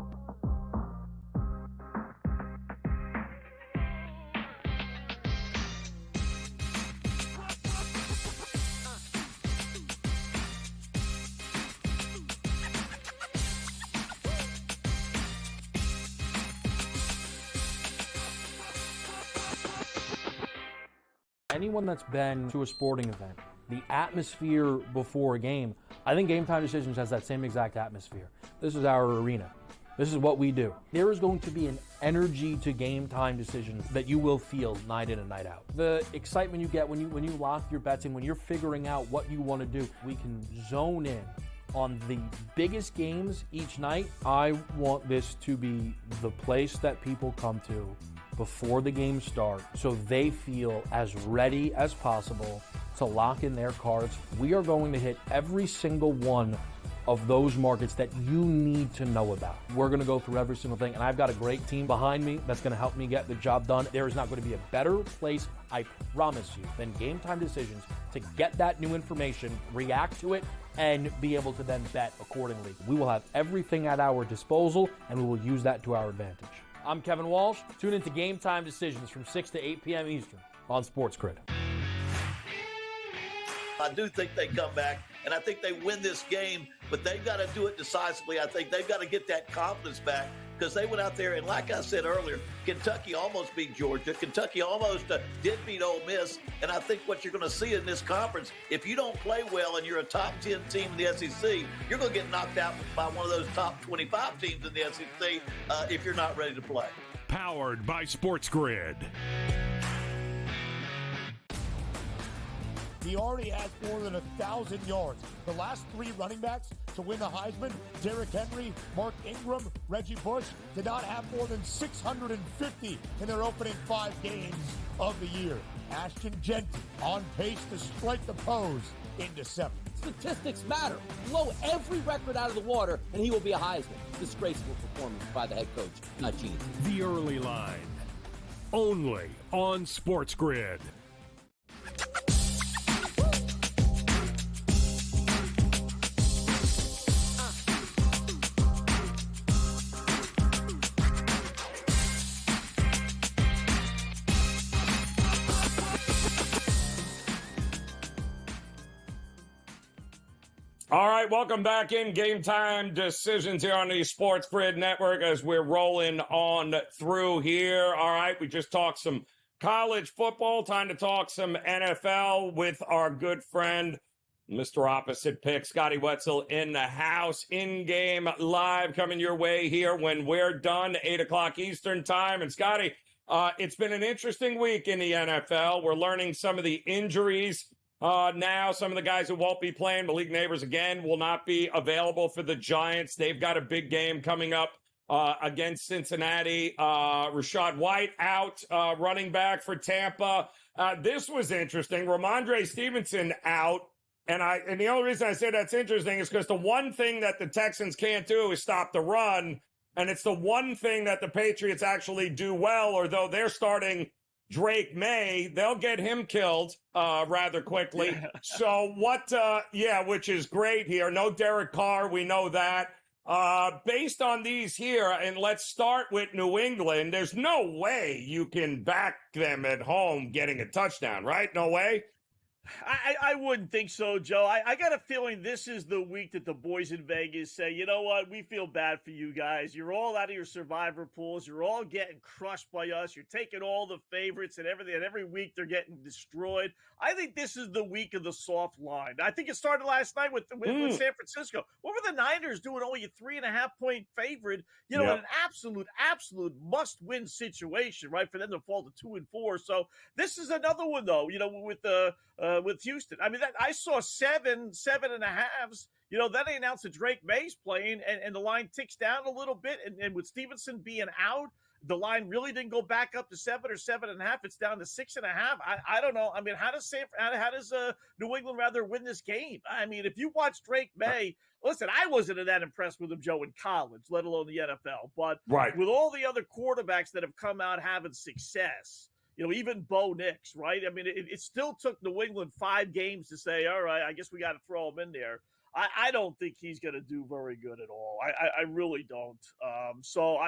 Anyone that's been to a sporting event, the atmosphere before a game, I think Game Time Decisions has that same exact atmosphere. This is our arena. This is what we do. There is going to be an energy to Game Time Decisions that you will feel night in and night out. The excitement you get when you lock your bets in, when you're figuring out what you want to do, we can zone in on the biggest games each night. I want this to be the place that people come to before the games start so they feel as ready as possible to lock in their cards. We are going to hit every single one of those markets that you need to know about. We're going to go through every single thing, and I've got a great team behind me that's going to help me get the job done. There is not going to be a better place, I promise you, than Game Time Decisions to get that new information, react to it, and be able to then bet accordingly. We will have everything at our disposal, and we will use that to our advantage. I'm Kevin Walsh. Tune into Game Time Decisions from 6 to 8 p.m. Eastern on SportsGrid. I do think they come back, and I think they win this game, but they've got to do it decisively. I think they've got to get that confidence back because they went out there, and like I said earlier, Kentucky almost beat Georgia. Kentucky almost did beat Ole Miss, and I think what you're going to see in this conference, if you don't play well and you're a top 10 team in the SEC, you're going to get knocked out by one of those top 25 teams in the SEC if you're not ready to play. Powered by SportsGrid. He already has more than 1,000 yards. The last 3 running backs to win the Heisman, Derrick Henry, Mark Ingram, Reggie Bush, did not have more than 650 in their opening 5 games of the year. Ashton Genty on pace to strike the pose in December. Statistics matter. Blow every record out of the water, and he will be a Heisman. Disgraceful performance by the head coach, not Gene. The Early Line. Only on SportsGrid. All right, welcome back in Game Time Decisions here on the SportsGrid Network as we're rolling on through here. All right, we just talked some college football. Time to talk some NFL with our good friend, Mr. Opposite Pick, Scotty Wetzel in the house. In-game live coming your way here when we're done, 8 o'clock Eastern time. And Scotty, it's been an interesting week in the NFL. We're learning some of the injuries Now, some of the guys who won't be playing, Malik Neighbors again, will not be available for the Giants. They've got a big game coming up against Cincinnati. Rashad White out, running back for Tampa. This was interesting. Ramondre Stevenson out. And the only reason I say that's interesting is because the one thing that the Texans can't do is stop the run. And it's the one thing that the Patriots actually do well, or though they're starting Drake May, they'll get him killed rather quickly. Yeah. So which is great here. No Derek Carr, we know that. Based on these here, and let's start with New England, there's no way you can back them at home getting a touchdown, right? No way? I wouldn't think so, Joe. I got a feeling this is the week that the boys in Vegas say, you know what, we feel bad for you guys. You're all out of your survivor pools. You're all getting crushed by us. You're taking all the favorites and everything, and every week they're getting destroyed. I think this is the week of the soft line. I think it started last night with San Francisco. What were the Niners doing? Only a 3.5-point favorite, in an absolute must-win situation, right, for them to fall to 2-4. So this is another one, though, with Houston. I mean, I saw 7.5s. Then they announced that Drake May's playing, and the line ticks down a little bit. And with Stevenson being out, the line really didn't go back up to 7 or 7.5. It's down to 6.5. I don't know. I mean, how does New England rather win this game? I mean, if you watch Drake May, listen, I wasn't that impressed with him, Joe, in college, let alone the NFL. But with all the other quarterbacks that have come out having success, even Bo Nix, right? I mean, it still took New England 5 games to say, all right, I guess we got to throw him in there. I don't think he's going to do very good at all. I really don't. So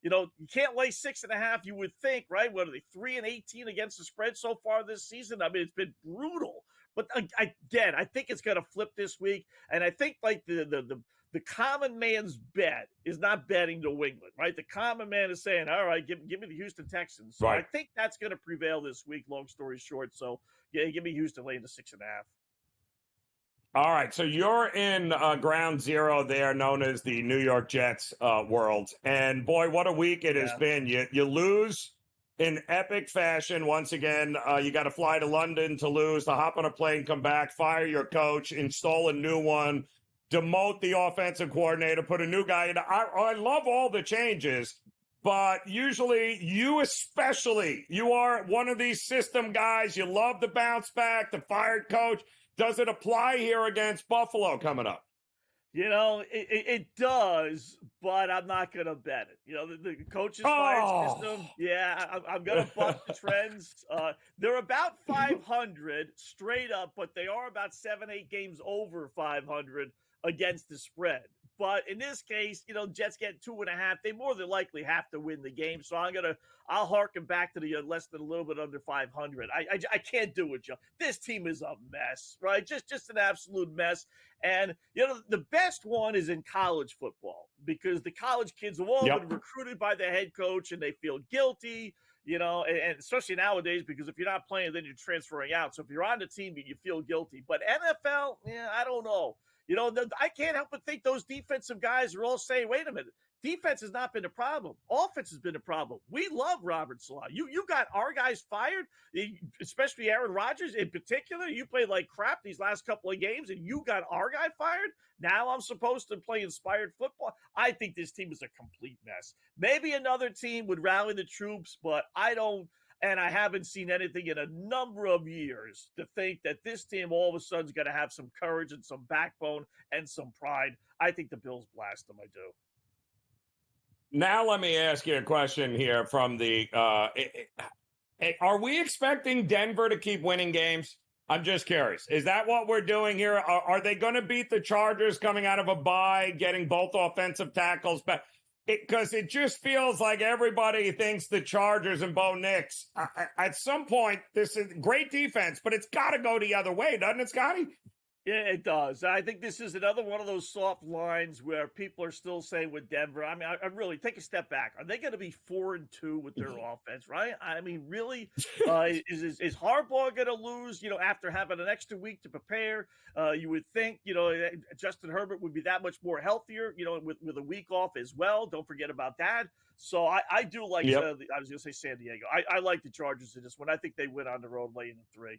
you can't lay 6.5. You would think, right? What are they, 3-18 against the spread so far this season? I mean, it's been brutal. But again, I think it's going to flip this week, and I think like the common man's bet is not betting New England, right? The common man is saying, all right, give me the Houston Texans. So I think that's going to prevail this week, long story short. So, give me Houston laying the 6.5. All right, so you're in ground zero there, known as the New York Jets world. And, boy, what a week it has been. You lose in epic fashion once again. You got to fly to London to lose, to hop on a plane, come back, fire your coach, install a new one, demote the offensive coordinator, put a new guy in. I love all the changes, but usually you especially, you are one of these system guys. You love the bounce back, the fired coach. Does it apply here against Buffalo coming up? It does, but I'm not going to bet it. The coach's fired system, I'm going to buck the trends. They're about 500 straight up, but they are about 7-8 games over 500 against the spread. But in this case, Jets get 2.5. They more than likely have to win the game. So I'll harken back to the less than a little bit under 500. I can't do it, Joe. This team is a mess, right? Just an absolute mess. And, the best one is in college football because the college kids have all been recruited by the head coach and they feel guilty, and especially nowadays because if you're not playing, then you're transferring out. So if you're on the team, you feel guilty. But NFL, I don't know. I can't help but think those defensive guys are all saying, wait a minute, defense has not been a problem. Offense has been a problem. We love Robert Saleh. You got our guys fired, especially Aaron Rodgers in particular. You played like crap these last couple of games, and you got our guy fired? Now I'm supposed to play inspired football? I think this team is a complete mess. Maybe another team would rally the troops, but I don't. And I haven't seen anything in a number of years to think that this team all of a sudden is going to have some courage and some backbone and some pride. I think the Bills blast them. I do. Now let me ask you a question here from the are we expecting Denver to keep winning games? I'm just curious. Is that what we're doing here? Are they going to beat the Chargers coming out of a bye, getting both offensive tackles back? Because it just feels like everybody thinks the Chargers and Bo Nix. At some point, this is great defense, but it's got to go the other way, doesn't it, Scotty? Yeah, it does. I think this is another one of those soft lines where people are still saying with Denver, I mean, I really take a step back. Are they going to be 4-2 with their offense, right? I mean, really? Is Harbaugh going to lose, after having an extra week to prepare? You would think, Justin Herbert would be that much more healthier, with a week off as well. Don't forget about that. So I do like, I was going to say San Diego. I like the Chargers in this one. I think they win on the road late in 3.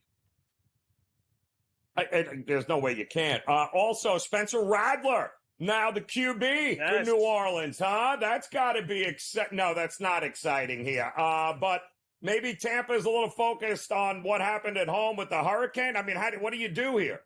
There's no way you can't. Also, Spencer Rattler, now the QB for New Orleans, huh? That's got to be no, that's not exciting here. But maybe Tampa's a little focused on what happened at home with the hurricane. I mean, what do you do here?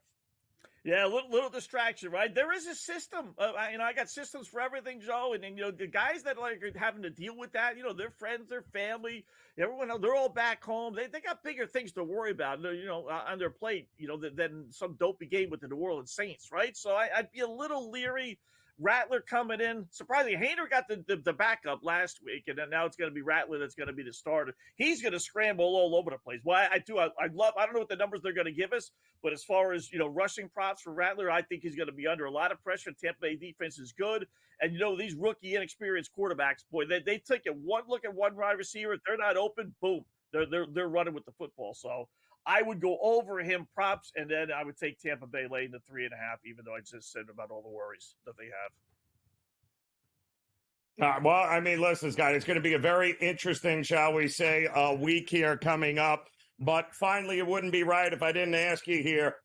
Yeah, a little distraction, right? There is a system. I got systems for everything, Joe. And the guys that are having to deal with that, their friends, their family, everyone else, they're all back home. They got bigger things to worry about, on their plate, than some dopey game with the New Orleans Saints, right? So I'd be a little leery. Rattler coming in. Surprisingly, Hader got the backup last week, and then now it's going to be Rattler that's going to be the starter. He's going to scramble all over the place. Well, I don't know what the numbers they're going to give us, but as far as, rushing props for Rattler, I think he's going to be under a lot of pressure. Tampa Bay defense is good. And, these rookie, inexperienced quarterbacks, boy, they take one look at one wide receiver. If they're not open, boom, they're running with the football. So I would go over him props, and then I would take Tampa Bay laying the 3.5, even though I just said about all the worries that they have. Well, I mean, listen, Scott, it's going to be a very interesting, shall we say, week here coming up. But finally, it wouldn't be right if I didn't ask you here.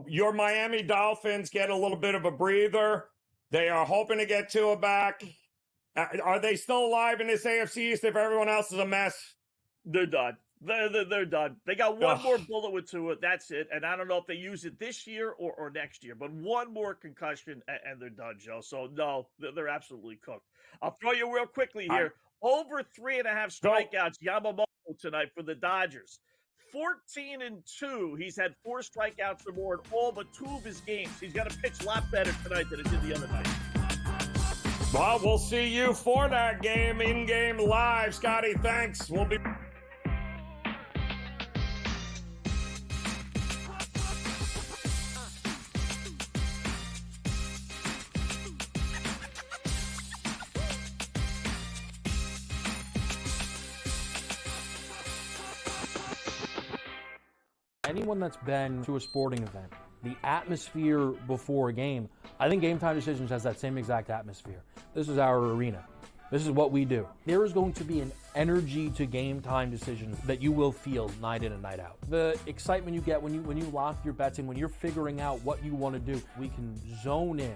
Your Miami Dolphins get a little bit of a breather. They are hoping to get Tua back. Are they still alive in this AFC East if everyone else is a mess? They're done. They're done. They got one more bullet with Tua. That's it. And I don't know if they use it this year or next year, but one more concussion and they're done, Joe. So, no, they're absolutely cooked. I'll throw you real quickly here. Over 3.5 strikeouts, Yamamoto tonight for the Dodgers. 14-2. He's had 4 strikeouts or more in all but 2 of his games. He's got to pitch a lot better tonight than he did the other night. Well, we'll see you for that game, in-game live. Scotty, thanks. We'll be... Anyone that's been to a sporting event, the atmosphere before a game, I think GameTime Decisions has that same exact atmosphere. This is our arena. This is what we do. There is going to be an energy to GameTime Decisions that you will feel night in and night out. The excitement you get when you lock your bets in, when you're figuring out what you want to do, we can zone in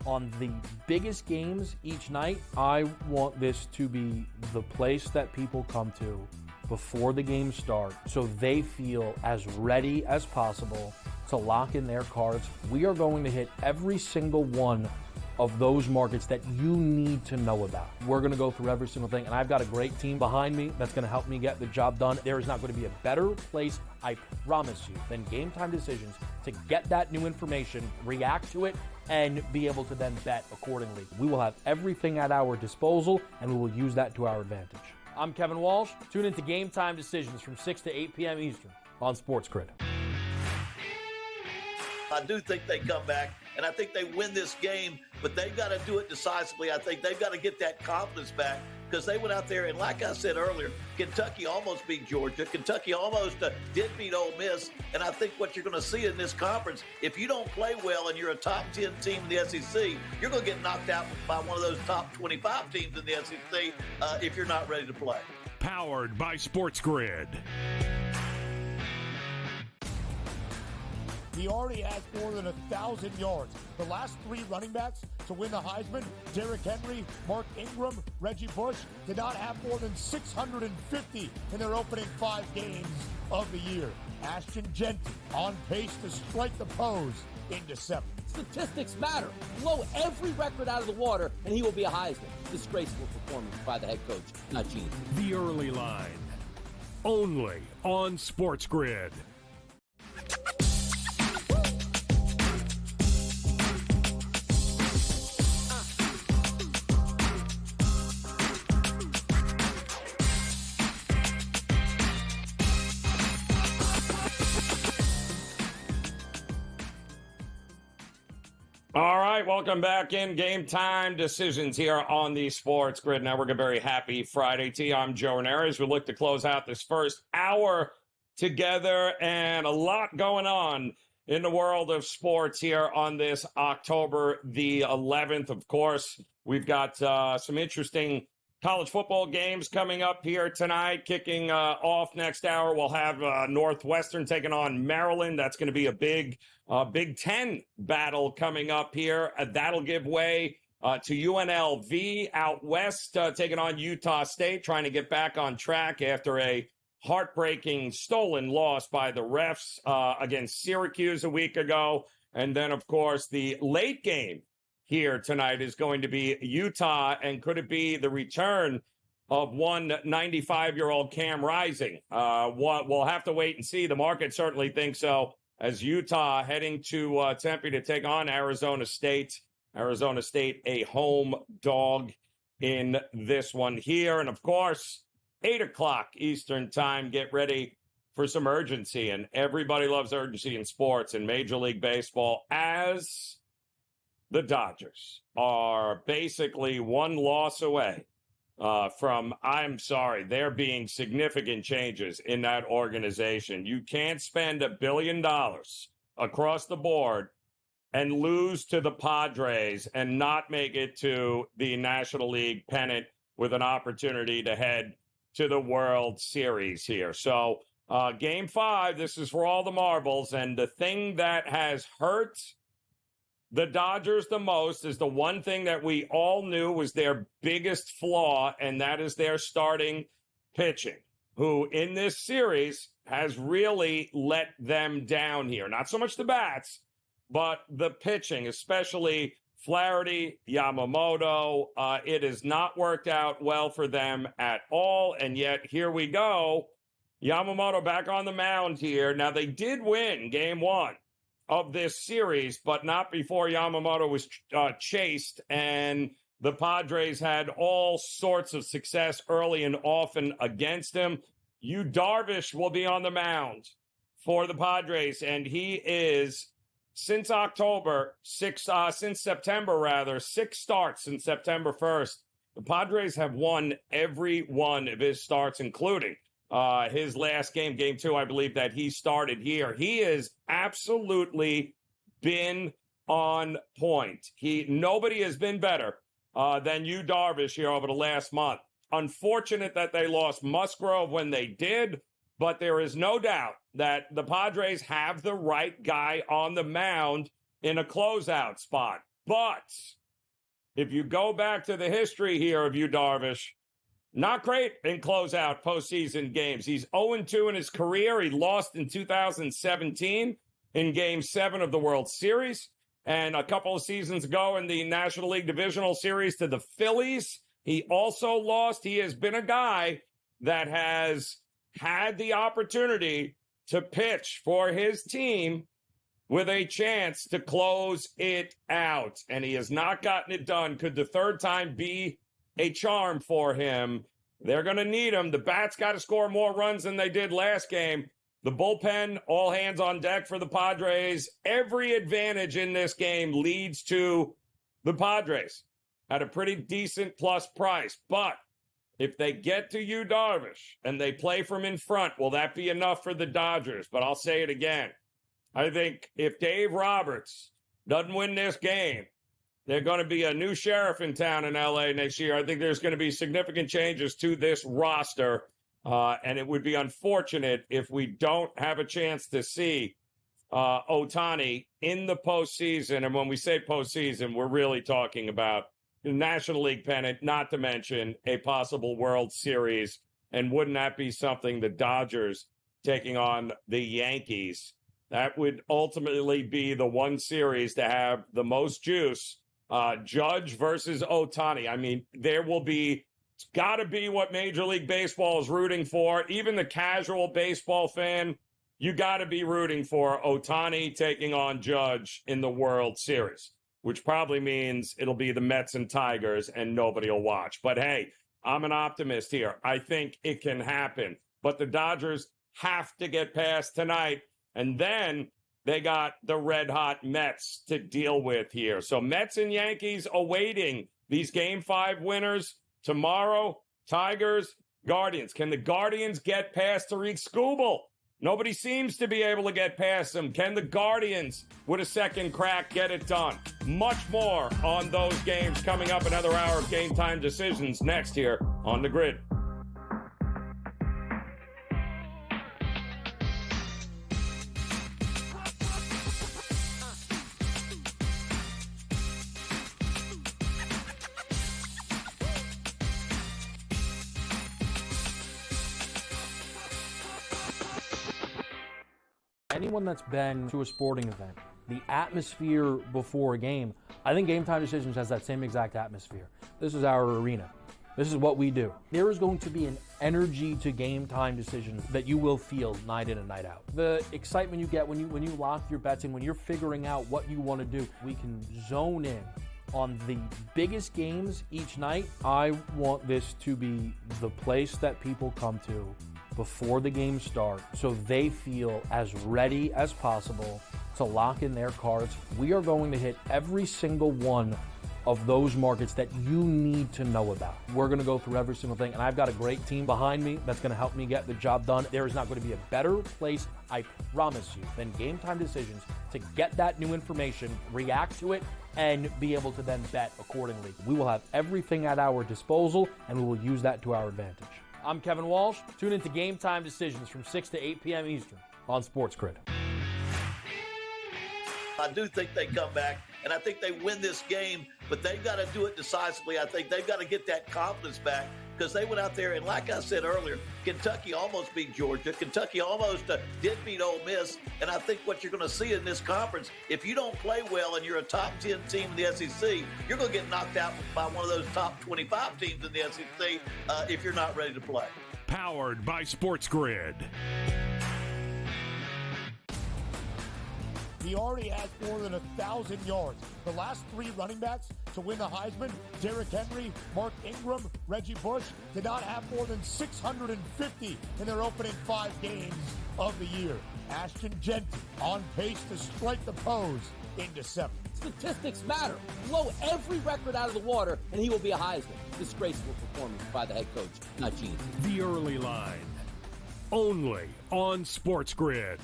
on the biggest games each night. I want this to be the place that people come to before the game starts so they feel as ready as possible to lock in their cards. We are going to hit every single one of those markets that you need to know about. We're going to go through every single thing, and I've got a great team behind me that's going to help me get the job done. There is not going to be a better place, I promise you, than GameTime Decisions to get that new information, react to it, and be able to then bet accordingly. We will have everything at our disposal, and we will use that to our advantage. I'm Kevin Walsh. Tune into GameTime Decisions from 6 to 8 p.m. Eastern on SportsGrid. I do think they come back, and I think they win this game, but they've got to do it decisively. I think they've got to get that confidence back because they went out there, and like I said earlier, Kentucky almost beat Georgia. Kentucky almost did beat Ole Miss, and I think what you're going to see in this conference, if you don't play well and you're a top 10 team in the SEC, you're going to get knocked out by one of those top 25 teams in the SEC if you're not ready to play. Powered by SportsGrid. He already has more than 1,000 yards. The last 3 running backs to win the Heisman, Derrick Henry, Mark Ingram, Reggie Bush, did not have more than 650 in their opening 5 games of the year. Ashton Genty on pace to strike the pose in December. Statistics matter. Blow every record out of the water, and he will be a Heisman. Disgraceful performance by the head coach, not Gene. The Early Line. Only on SportsGrid. All right, welcome back in Game Time Decisions here on the SportsGrid Network. A very happy Friday to you. I'm Joe Raineri as we look to close out this first hour together, and a lot going on in the world of sports here on this October the 11th. Of course, we've got some interesting college football games coming up here tonight. Kicking off next hour, we'll have Northwestern taking on Maryland. That's going to be a big Big Ten battle coming up here. That'll give way to UNLV out west, taking on Utah State, trying to get back on track after a heartbreaking stolen loss by the refs against Syracuse a week ago. And then, of course, the late game here tonight is going to be Utah, and could it be the return of one 95-year-old Cam Rising? We'll have to wait and see. The market certainly thinks so, as Utah heading to Tempe to take on Arizona State. Arizona State, a home dog in this one here. And, of course, 8 o'clock Eastern time, get ready for some urgency. And everybody loves urgency in sports and Major League Baseball, as the Dodgers are basically one loss away from, I'm sorry, there being significant changes in that organization. You can't spend $1 billion across the board and lose to the Padres and not make it to the National League pennant with an opportunity to head to the World Series here. So Game 5, this is for all the marbles. And the thing that has hurt the Dodgers the most is the one thing that we all knew was their biggest flaw, and that is their starting pitching, who in this series has really let them down here. Not so much the bats, but the pitching, especially Flaherty, Yamamoto. It has not worked out well for them at all, and yet here we go. Yamamoto back on the mound here. Now, they did win Game 1 of this series, but not before Yamamoto was chased, and the Padres had all sorts of success early and often against him. Yu Darvish will be on the mound for the Padres, and he is, since September, 6 starts since September 1st. The Padres have won every one of his starts, including his last game, Game 2, I believe, that he started here. He has absolutely been on point. Nobody has been better than Yu Darvish here over the last month. Unfortunate that they lost Musgrove when they did, but there is no doubt that the Padres have the right guy on the mound in a closeout spot. But if you go back to the history here of Yu Darvish, not great in closeout postseason games. He's 0-2 in his career. He lost in 2017 in Game 7 of the World Series. And a couple of seasons ago in the National League Divisional Series to the Phillies, he also lost. He has been a guy that has had the opportunity to pitch for his team with a chance to close it out. And he has not gotten it done. Could the third time be a charm for him? They're going to need him. The bats got to score more runs than they did last game. The bullpen, all hands on deck for the Padres. Every advantage in this game leads to the Padres at a pretty decent plus price. But if they get to Yu Darvish and they play from in front, will that be enough for the Dodgers? But I'll say it again. I think if Dave Roberts doesn't win this game, there's going to be a new sheriff in town in L.A. next year. I think there's going to be significant changes to this roster, and it would be unfortunate if we don't have a chance to see Ohtani in the postseason. And when we say postseason, we're really talking about the National League pennant, not to mention a possible World Series. And wouldn't that be something, the Dodgers taking on the Yankees? That would ultimately be the one series to have the most juice. Judge versus Ohtani. I mean, it's got to be what Major League Baseball is rooting for. Even the casual baseball fan, you got to be rooting for Ohtani taking on Judge in the World Series, which probably means it'll be the Mets and Tigers and nobody will watch. But hey, I'm an optimist here. I think it can happen. But the Dodgers have to get past tonight, and then they got the red-hot Mets to deal with here. So Mets and Yankees awaiting these Game 5 winners tomorrow. Tigers, Guardians. Can the Guardians get past Tariq Skubal? Nobody seems to be able to get past them. Can the Guardians, with a second crack, get it done? Much more on those games coming up. Another hour of Game Time Decisions next here on the Grid. Anyone that's been to a sporting event, the atmosphere before a game, I think Game Time Decisions has that same exact atmosphere. This is our arena. This is what we do. There is going to be an energy to Game Time Decisions that you will feel night in and night out. The excitement you get when you lock your bets in, when you're figuring out what you want to do, we can zone in on the biggest games each night. I want this to be the place that people come to before the games start so they feel as ready as possible to lock in their cards. We are going to hit every single one of those markets that you need to know about. We're going to go through every single thing, and I've got a great team behind me that's going to help me get the job done. There is not going to be a better place, I promise you, than Game Time Decisions to get that new information, react to it, and be able to then bet accordingly. We will have everything at our disposal, and we will use that to our advantage. I'm Kevin Walsh. Tune into Game Time Decisions from 6 to 8 p.m. Eastern on SportsGrid. I do think they come back, and I think they win this game, but they've got to do it decisively. I think they've got to get that confidence back because they went out there, and like I said earlier, Kentucky almost beat Georgia. Kentucky almost did beat Ole Miss, and I think what you're going to see in this conference, if you don't play well and you're a top 10 team in the SEC, you're going to get knocked out by one of those top 25 teams in the SEC if you're not ready to play. Powered by SportsGrid. He already has more than 1,000 yards. The last three running backs to win the Heisman, Derrick Henry, Mark Ingram, Reggie Bush, did not have more than 650 in their opening 5 games of the year. Ashton Genty on pace to strike the pose in December. Statistics matter. Blow every record out of the water, and he will be a Heisman. Disgraceful performance by the head coach, not genius. The Early Line. Only on SportsGrid.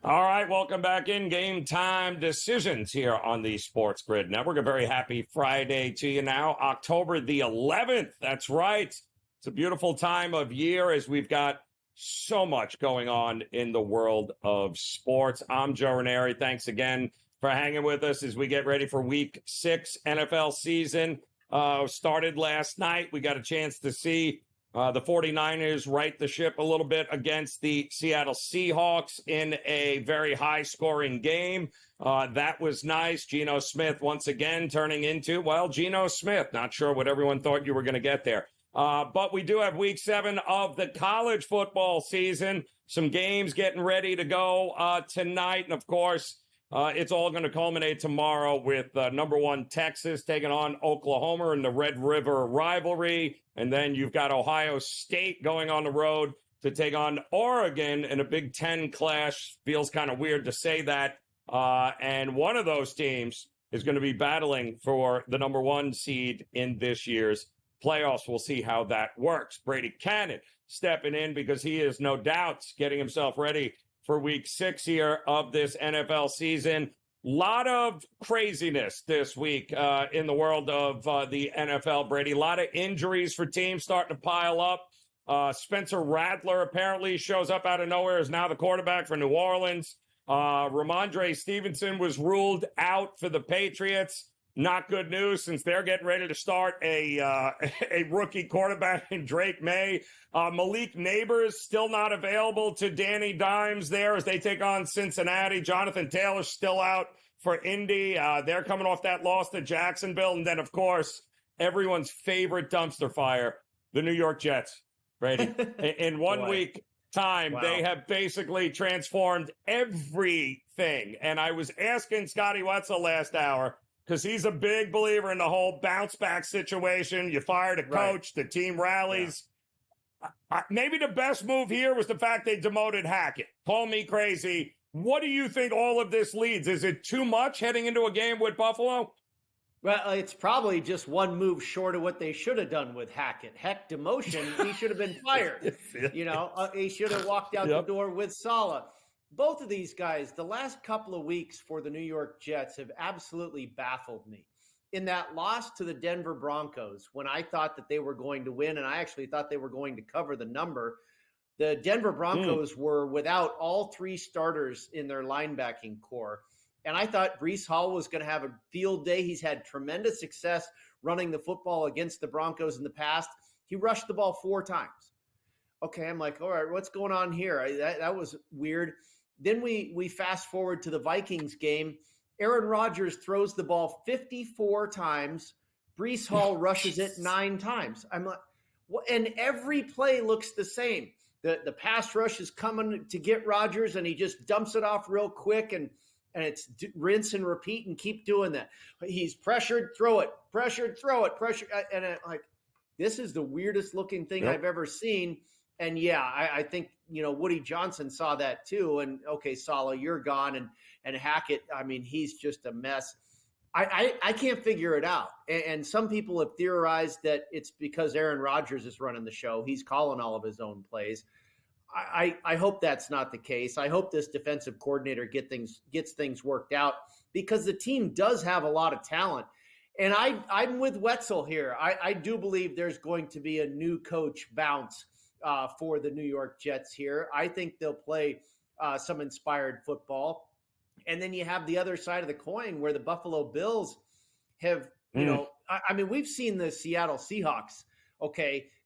All right, welcome back in Game Time Decisions here on the Sports Grid Network. A very happy Friday to you now, October the 11th. That's right. It's a beautiful time of year as we've got so much going on in the world of sports. I'm Joe Raineri. Thanks again for hanging with us as we get ready for Week 6 NFL season. Started last night. We got a chance to see the 49ers right the ship a little bit against the Seattle Seahawks in a very high-scoring game. That was nice. Geno Smith once again turning into, well, Geno Smith. Not sure what everyone thought you were going to get there. But we do have Week 7 of the college football season. Some games getting ready to go tonight. And, of course, it's all going to culminate tomorrow with number 1 Texas taking on Oklahoma in the Red River rivalry. And then you've got Ohio State going on the road to take on Oregon in a Big Ten clash. Feels kind of weird to say that. And one of those teams is going to be battling for the number 1 seed in this year's playoffs. We'll see how that works. Brady Cannon stepping in because he is no doubt getting himself ready for Week 6 here of this NFL season. Lot of craziness this week in the world of the NFL, Brady. A lot of injuries for teams starting to pile up. Spencer Rattler apparently shows up out of nowhere, is now the quarterback for New Orleans. Ramondre Stevenson was ruled out for the Patriots. Not good news since they're getting ready to start a rookie quarterback in Drake May. Malik Neighbors still not available to Danny Dimes there as they take on Cincinnati. Jonathan Taylor still out for Indy. They're coming off that loss to Jacksonville. And then, of course, everyone's favorite dumpster fire, the New York Jets, Brady. In 1 week time, they have basically transformed everything. And I was asking Scotty Wetzel last hour, because he's a big believer in the whole bounce-back situation. You fired a coach, the team rallies. Yeah. Maybe the best move here was the fact they demoted Hackett. Call me crazy. What do you think all of this leads? Is it too much heading into a game with Buffalo? Well, it's probably just one move short of what they should have done with Hackett. Heck, demotion, he should have been fired. He should have walked out the door with Saleh. Both of these guys, the last couple of weeks for the New York Jets have absolutely baffled me. In that loss to the Denver Broncos, when I thought that they were going to win, and I actually thought they were going to cover the number, the Denver Broncos were without all three starters in their linebacking core. And I thought Breece Hall was going to have a field day. He's had tremendous success running the football against the Broncos in the past. He rushed the ball 4 times. Okay, I'm like, all right, what's going on here? That was weird. Then we fast forward to the Vikings game. Aaron Rodgers throws the ball 54 times. Breece Hall rushes it 9 times. I'm like, and every play looks the same. The pass rush is coming to get Rodgers, and he just dumps it off real quick, and it's rinse and repeat and keep doing that. He's pressured, throw it, pressured, throw it, pressure. And like, this is the weirdest looking thing I've ever seen. And yeah, I think, Woody Johnson saw that too. And okay, Saleh, you're gone. And Hackett, I mean, he's just a mess. I can't figure it out. And some people have theorized that it's because Aaron Rodgers is running the show. He's calling all of his own plays. I hope that's not the case. I hope this defensive coordinator gets things worked out, because the team does have a lot of talent. And I'm with Wetzel here. I do believe there's going to be a new coach bounce for the New York Jets here. I think they'll play some inspired football. And then you have the other side of the coin where the Buffalo Bills have, I mean, we've seen the Seattle Seahawks,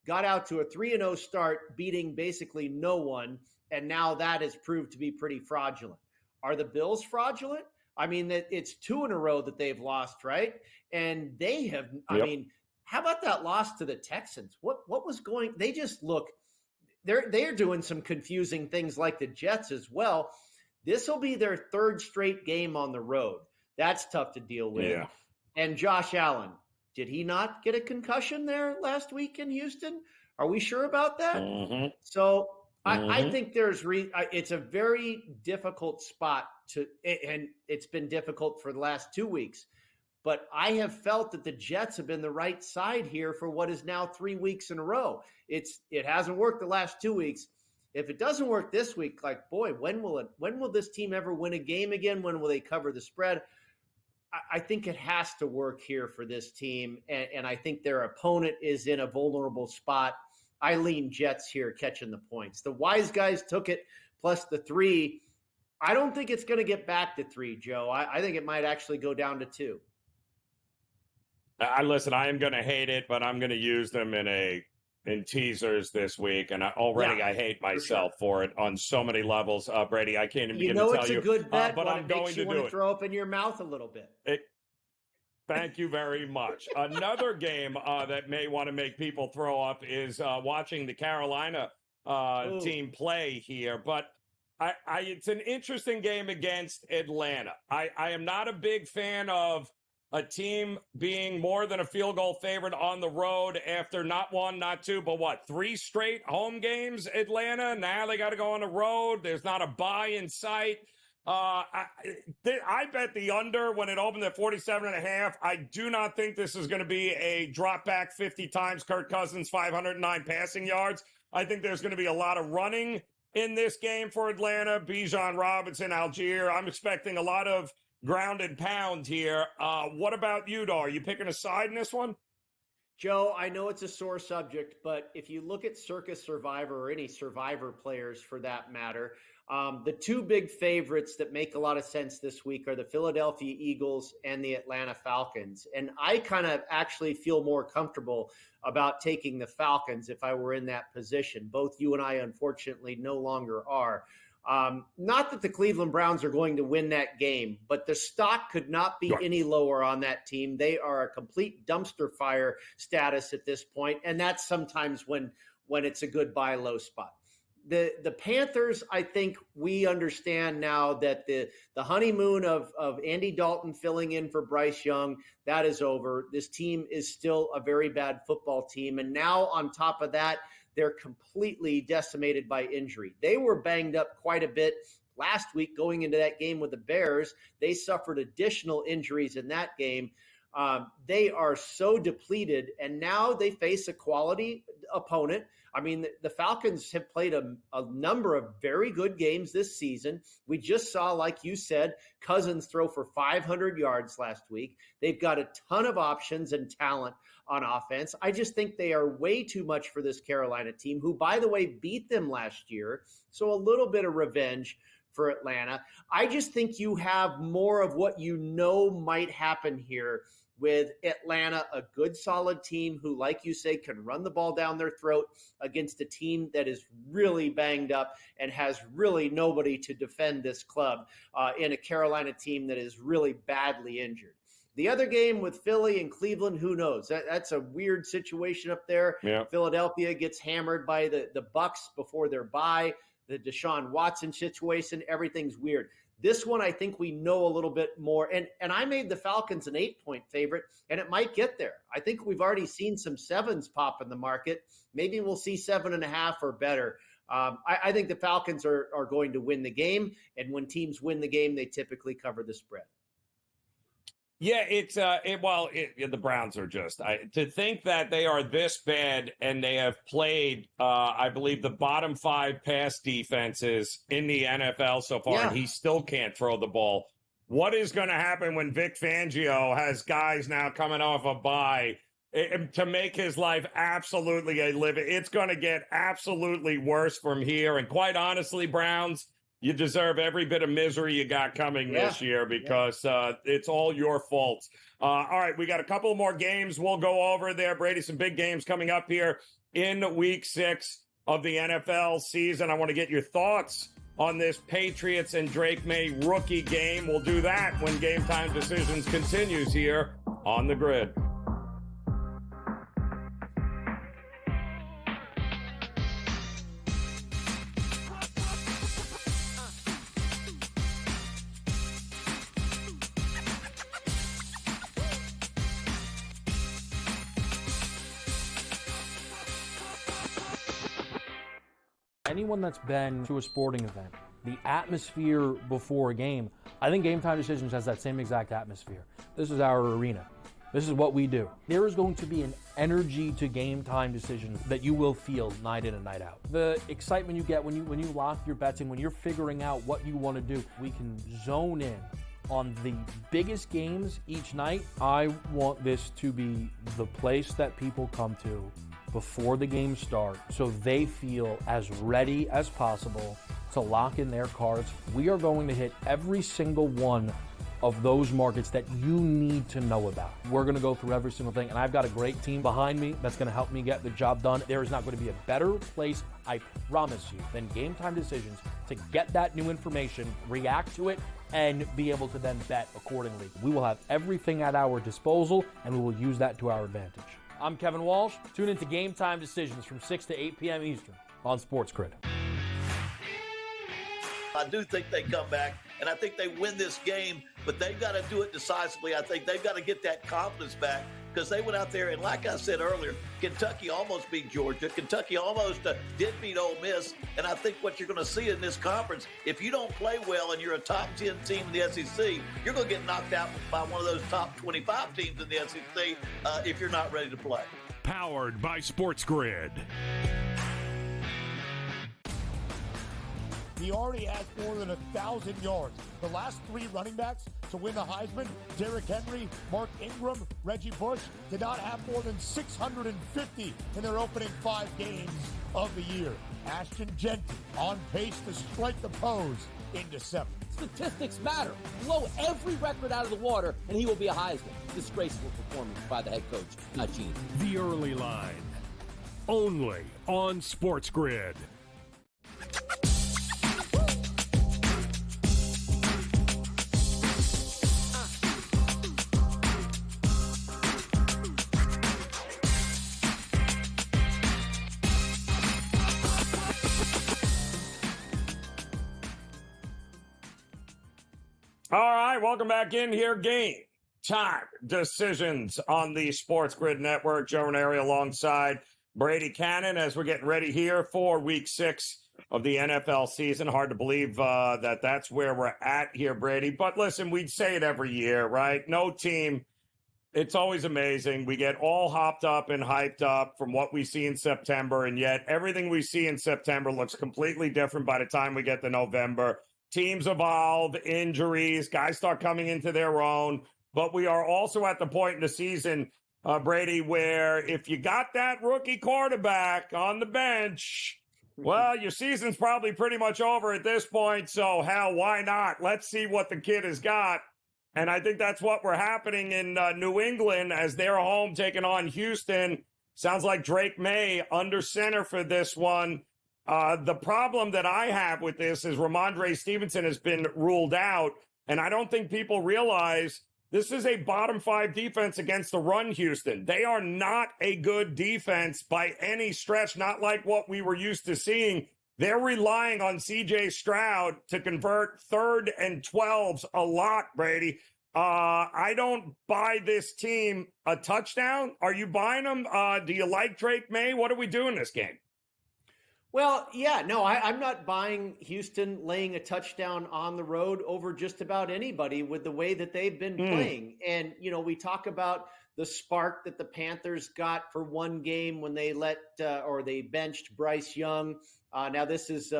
got out to a 3-0 start, beating basically no one, and now that has proved to be pretty fraudulent. Are the Bills fraudulent? I mean, it's 2 in a row that they've lost, right? And they have, I mean, how about that loss to the Texans? What was going, they just look, they're doing some confusing things like the Jets as well. This will be their 3rd straight game on the road. That's tough to deal with. Yeah. And Josh Allen, did he not get a concussion there last week in Houston? Are we sure about that? Mm-hmm. So I think it's a very difficult spot and it's been difficult for the last 2 weeks. But I have felt that the Jets have been the right side here for what is now 3 weeks in a row. It hasn't worked the last 2 weeks. If it doesn't work this week, like, boy, when will this team ever win a game again? When will they cover the spread? I think it has to work here for this team, and I think their opponent is in a vulnerable spot. I lean Jets here catching the points. The wise guys took it plus the 3. I don't think it's going to get back to 3, Joe. I think it might actually go down to 2. Listen, I am going to hate it, but I'm going to use them in teasers this week, and I hate myself for it on so many levels. Brady, I can't even begin to tell you. It's a good bet, but I'm going to do it. Throw up in your mouth a little bit. Thank you very much. Another game that may want to make people throw up is watching the Carolina team play here. But it's an interesting game against Atlanta. I am not a big fan of a team being more than a field goal favorite on the road after not 1, not 2, but 3 straight home games, Atlanta. Now they got to go on the road. There's not a bye in sight. I bet the under when it opened at 47.5. I do not think this is going to be a drop back 50 times Kirk Cousins, 509 passing yards. I think there's going to be a lot of running in this game for Atlanta. Bijan Robinson, Algier. I'm expecting a lot of ground and pound here. What about you, though? Are you picking a side in this one? Joe, I know it's a sore subject, but if you look at Circus Survivor or any Survivor players for that matter, the 2 big favorites that make a lot of sense this week are the Philadelphia Eagles and the Atlanta Falcons. And I kind of actually feel more comfortable about taking the Falcons if I were in that position. Both you and I, unfortunately, no longer are. Not that the Cleveland Browns are going to win that game, but the stock could not be any lower on that team. They are a complete dumpster fire status at this point, and that's sometimes when it's a good buy low spot. The Panthers, I think we understand now that the honeymoon of Andy Dalton filling in for Bryce Young, that is over. This team is still a very bad football team, and now on top of that, they're completely decimated by injury. They were banged up quite a bit last week going into that game with the Bears. They suffered additional injuries in that game. They are so depleted, and now they face a quality opponent. I mean, the Falcons have played a number of very good games this season. We just saw, like you said, Cousins throw for 500 yards last week. They've got a ton of options and talent on offense. I just think they are way too much for this Carolina team, who, by the way, beat them last year. So a little bit of revenge for Atlanta. I just think you have more of what you know might happen here with Atlanta, a good solid team who, like you say, can run the ball down their throat against a team that is really banged up and has really nobody to defend this club in a Carolina team that is really badly injured. The other game with Philly and Cleveland, who knows? That's a weird situation up there. Yeah. Philadelphia gets hammered by the Bucks before their bye. The Deshaun Watson situation, everything's weird. This one, I think we know a little bit more. And I made the Falcons an 8-point favorite, and it might get there. I think we've already seen some 7s pop in the market. Maybe we'll see 7.5 or better. I think the Falcons are going to win the game. And when teams win the game, they typically cover the spread. Yeah, the Browns are just to think that they are this bad and they have played, I believe, the bottom 5 pass defenses in the NFL so far, and he still can't throw the ball. What is going to happen when Vic Fangio has guys now coming off a bye to make his life absolutely a living? It's going to get absolutely worse from here. And quite honestly, Browns, you deserve every bit of misery you got coming this year because it's all your fault. All right, we got a couple more games we'll go over there. Brady, some big games coming up here in week 6 of the NFL season. I want to get your thoughts on this Patriots and Drake May rookie game. We'll do that when Game Time Decisions continues here on the Grid. Anyone that's been to a sporting event, the atmosphere before a game, I think Game Time Decisions has that same exact atmosphere. This is our arena. This is what we do. There is going to be an energy to Game Time Decisions that you will feel night in and night out. The excitement you get when you lock your bets in, when you're figuring out what you want to do, we can zone in on the biggest games each night. I want this to be the place that people come to before the games start so they feel as ready as possible to lock in their cards. We are going to hit every single one of those markets that you need to know about. We're going to go through every single thing, and I've got a great team behind me that's going to help me get the job done. There is not going to be a better place, I promise you, than Game Time Decisions to get that new information, react to it, and be able to then bet accordingly. We will have everything at our disposal, and we will use that to our advantage. I'm Kevin Walsh. Tune into Game Time Decisions from 6 to 8 p.m. Eastern on SportsGrid. I do think they come back, and I think they win this game, but they've got to do it decisively. I think they've got to get that confidence back because they went out there, and like I said earlier, Kentucky almost beat Georgia. Kentucky almost did beat Ole Miss, and I think what you're going to see in this conference, if you don't play well and you're a top 10 team in the SEC, you're going to get knocked out by one of those top 25 teams in the SEC if you're not ready to play. Powered by SportsGrid. He already has more than 1,000 yards. The last 3 running backs to win the Heisman, Derrick Henry, Mark Ingram, Reggie Bush, did not have more than 650 in their opening 5 games of the year. Ashton Genty on pace to strike the pose in December. Statistics matter. Blow every record out of the water, and he will be a Heisman. Disgraceful performance by the head coach, not Gene. The Early Line. Only on SportsGrid. All right, welcome back in here. Game Time Decisions on the SportsGrid Network. Joe Raineri alongside Brady Cannon as we're getting ready here for Week 6 of the NFL season. Hard to believe that that's where we're at here, Brady. But listen, we'd say it every year, right? No team. It's always amazing. We get all hopped up and hyped up from what we see in September, and yet everything we see in September looks completely different by the time we get to November. Teams evolve, injuries, guys start coming into their own. But we are also at the point in the season, Brady, where if you got that rookie quarterback on the bench, well, your season's probably pretty much over at this point. So, hell, why not? Let's see what the kid has got. And I think that's what we're happening in New England as they're home taking on Houston. Sounds like Drake May under center for this one. The problem that I have with this is Ramondre Stevenson has been ruled out. And I don't think people realize this is a bottom 5 defense against the run, Houston. They are not a good defense by any stretch, not like what we were used to seeing. They're relying on C.J. Stroud to convert 3rd and 12s a lot, Brady. I don't buy this team a touchdown. Are you buying them? Do you like Drake May? What do we do in this game? Well, yeah, no, I'm not buying Houston laying a touchdown on the road over just about anybody with the way that they've been playing. And, you know, we talk about the spark that the Panthers got for one game when they they benched Bryce Young. Now, this is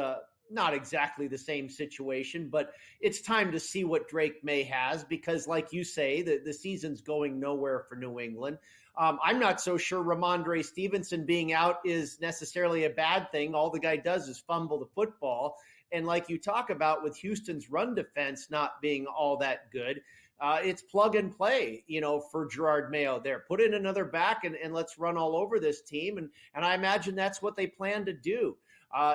not exactly the same situation, but it's time to see what Drake May has because, like you say, the season's going nowhere for New England. I'm not so sure Ramondre Stevenson being out is necessarily a bad thing. All the guy does is fumble the football. And like you talk about with Houston's run defense not being all that good, it's plug and play, you know, for Gerard Mayo there. Put in another back and let's run all over this team. And I imagine that's what they plan to do.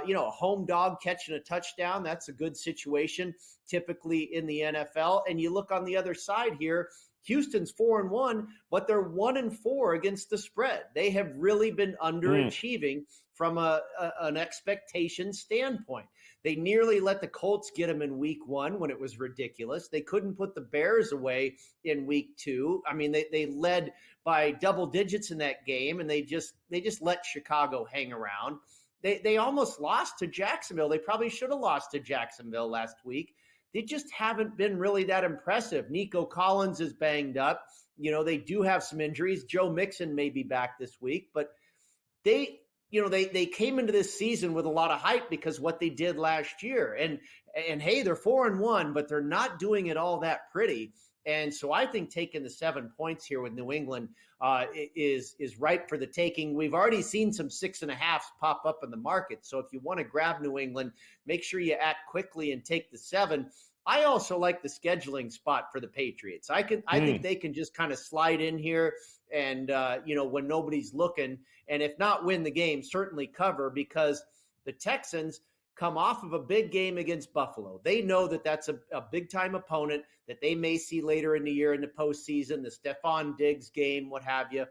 You know, a home dog catching a touchdown, that's a good situation typically in the NFL. And you look on the other side here, Houston's 4-1, but they're 1-4 against the spread. They have really been underachieving from an expectation standpoint. They nearly let the Colts get them in week 1 when it was ridiculous. They couldn't put the Bears away in week 2. I mean, they led by double digits in that game, and they just let Chicago hang around. They almost lost to Jacksonville. They probably should have lost to Jacksonville last week. They just haven't been really that impressive. Nico Collins is banged up. You know, they do have some injuries. Joe Mixon may be back this week, but they came into this season with a lot of hype because what they did last year. And hey, they're 4-1, but they're not doing it all that pretty. And so I think taking the 7 points here with New England is ripe for the taking. We've already seen some 6.5s pop up in the market. So if you want to grab New England, make sure you act quickly and take the 7. I also like the scheduling spot for the Patriots. I think they can just kind of slide in here and, when nobody's looking, and if not win the game, certainly cover because the Texans come off of a big game against Buffalo. They know that that's a big-time opponent that they may see later in the year in the postseason, the Stephon Diggs game, what have you.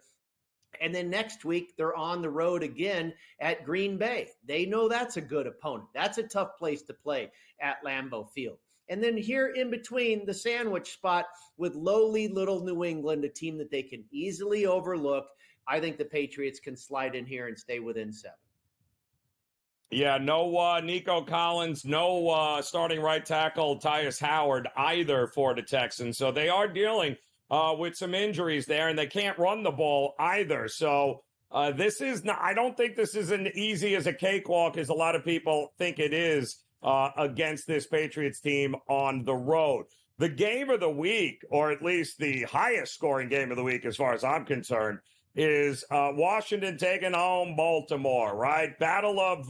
And then next week, they're on the road again at Green Bay. They know that's a good opponent. That's a tough place to play at Lambeau Field. And then here in between the sandwich spot with lowly little New England, a team that they can easily overlook, I think the Patriots can slide in here and stay within 7. Yeah, no Nico Collins, no starting right tackle Tyus Howard either for the Texans. So they are dealing with some injuries there, and they can't run the ball either. So this is not, I don't think this is as easy as a cakewalk as a lot of people think it is against this Patriots team on the road. The game of the week, or at least the highest scoring game of the week as far as I'm concerned, is Washington taking home Baltimore, right? Battle of,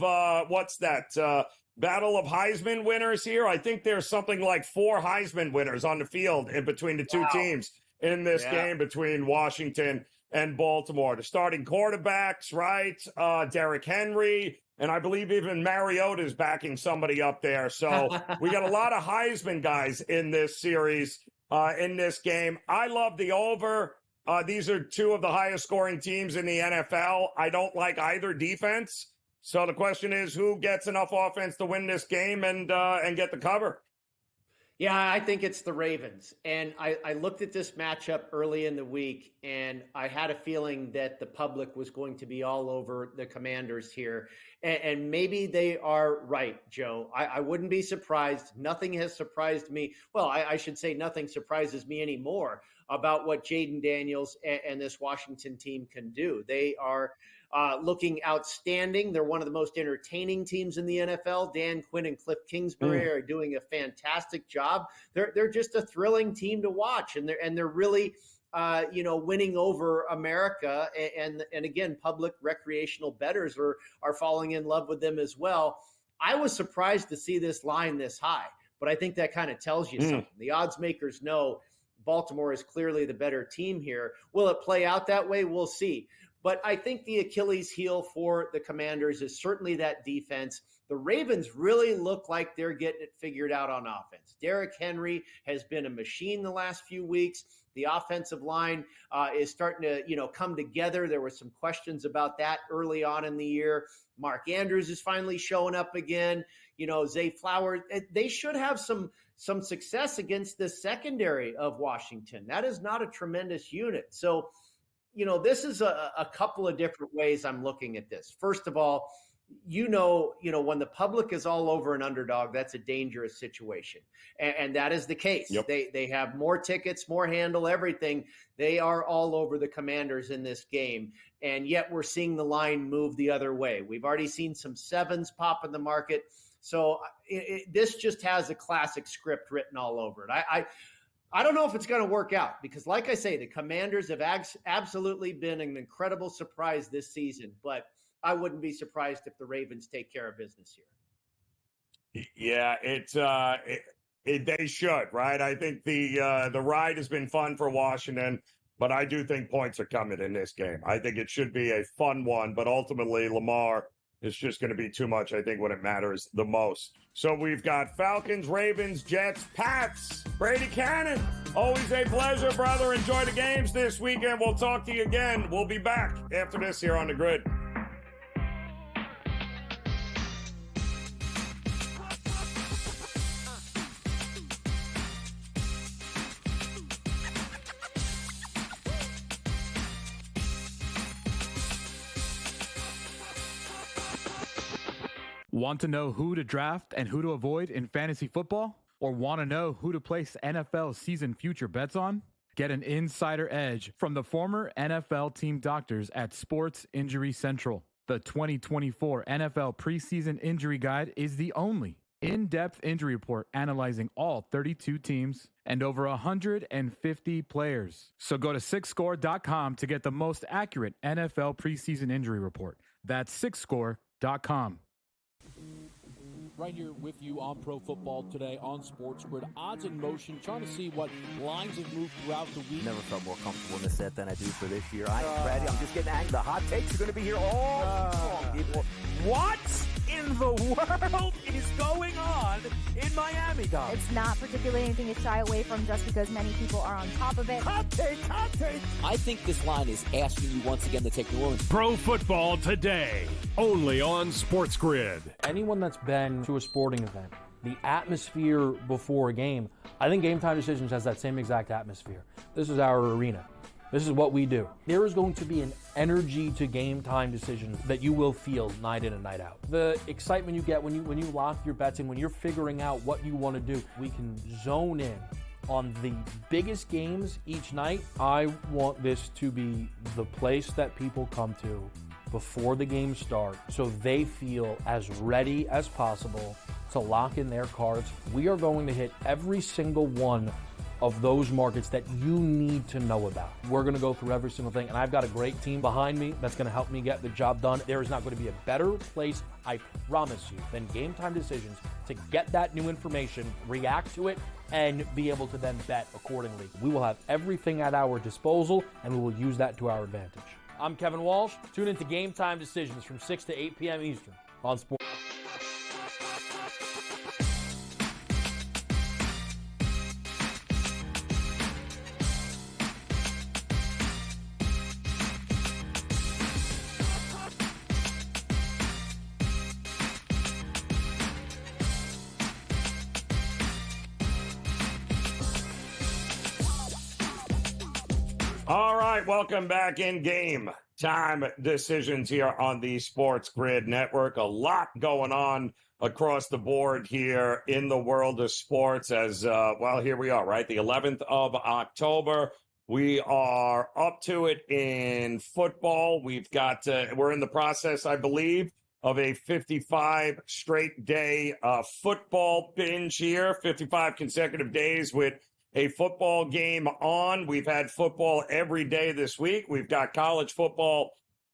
Battle of Heisman winners here. I think there's something like 4 Heisman winners on the field in between the two teams in this game between Washington and Baltimore. The starting quarterbacks, right? Derrick Henry, and I believe even Mariota is backing somebody up there. So we got a lot of Heisman guys in this series, in this game. I love the over. These are 2 of the highest scoring teams in the NFL. I don't like either defense. So the question is, who gets enough offense to win this game and get the cover? Yeah, I think it's the Ravens. And I looked at this matchup early in the week, and I had a feeling that the public was going to be all over the Commanders here. And maybe they are right, Joe. I wouldn't be surprised. Nothing has surprised me. Well, I should say nothing surprises me anymore about what Jaden Daniels and this Washington team can do. They are looking outstanding. They're one of the most entertaining teams in the NFL. Dan Quinn and Cliff Kingsbury are doing a fantastic job. They're just a thrilling team to watch, and they're really winning over America. And again, public recreational bettors are falling in love with them as well. I was surprised to see this line this high, but I think that kind of tells you something. The odds makers know Baltimore is clearly the better team here. Will it play out that way? We'll see. But I think the Achilles heel for the Commanders is certainly that defense. The Ravens really look like they're getting it figured out on offense. Derrick Henry has been a machine the last few weeks. The offensive line is starting to, come together. There were some questions about that early on in the year. Mark Andrews is finally showing up again. Zay Flowers. They should have some success against the secondary of Washington. That is not a tremendous unit. So, this is a couple of different ways I'm looking at this. First of all, when the public is all over an underdog, that's a dangerous situation. And that is the case. Yep. They have more tickets, more handle, everything. They are all over the Commanders in this game. And yet we're seeing the line move the other way. We've already seen some sevens pop in the market. So this just has a classic script written all over it. I don't know if it's going to work out because, like I say, the Commanders have absolutely been an incredible surprise this season, but I wouldn't be surprised if the Ravens take care of business here. Yeah, they should, right? I think the ride has been fun for Washington, but I do think points are coming in this game. I think it should be a fun one, but ultimately Lamar is just going to be too much, I think, when it matters the most. So we've got Falcons, Ravens, Jets, Pats. Brady Cannon, always a pleasure, brother. Enjoy the games this weekend. We'll talk to you again. We'll be back after this here on The Grid. Want to know who to draft and who to avoid in fantasy football? Or want to know who to place NFL season future bets on? Get an insider edge from the former NFL team doctors at Sports Injury Central. The 2024 NFL preseason injury guide is the only in-depth injury report analyzing all 32 teams and over 150 players. So go to sixscore.com to get the most accurate NFL preseason injury report. That's sixscore.com. Right here with you on Pro Football Today on SportsGrid. Odds in motion, trying to see what lines have moved throughout the week. Never felt more comfortable in this set than I do for this year. I am ready. I'm just getting angry. The hot takes are going to be here all long, people. What in the world is going on in Miami, Dom? It's not particularly anything to shy away from just because many people are on top of it. Hot take. I think this line is asking you once again to take New Orleans. Pro Football Today, only on SportsGrid. Anyone that's been to a sporting event, the atmosphere before a game, I think GameTime Decisions has that same exact atmosphere. This is our arena. This is what we do. There is going to be an energy to Game Time Decisions that you will feel night in and night out. The excitement you get when you lock your bets in, when you're figuring out what you want to do, we can zone in on the biggest games each night. I want this to be the place that people come to before the games start so they feel as ready as possible to lock in their cards. We are going to hit every single one of those markets that you need to know about. We're going to go through every single thing, and I've got a great team behind me that's going to help me get the job done. There is not going to be a better place, I promise you, than Game Time Decisions to get that new information, react to it, and be able to then bet accordingly. We will have everything at our disposal, and we will use that to our advantage. I'm Kevin Walsh. Tune into Game Time Decisions from 6 to 8 p.m. Eastern on Sports. All right, welcome back in Game Time Decisions here on the Sports Grid Network. A lot going on across the board here in the world of sports as, here we are, right? The 11th of October. We are up to it in football. We've got, we're in the process, I believe, of a 55 straight day football binge here, 55 consecutive days with a football game on. We've had football every day this week. We've got college football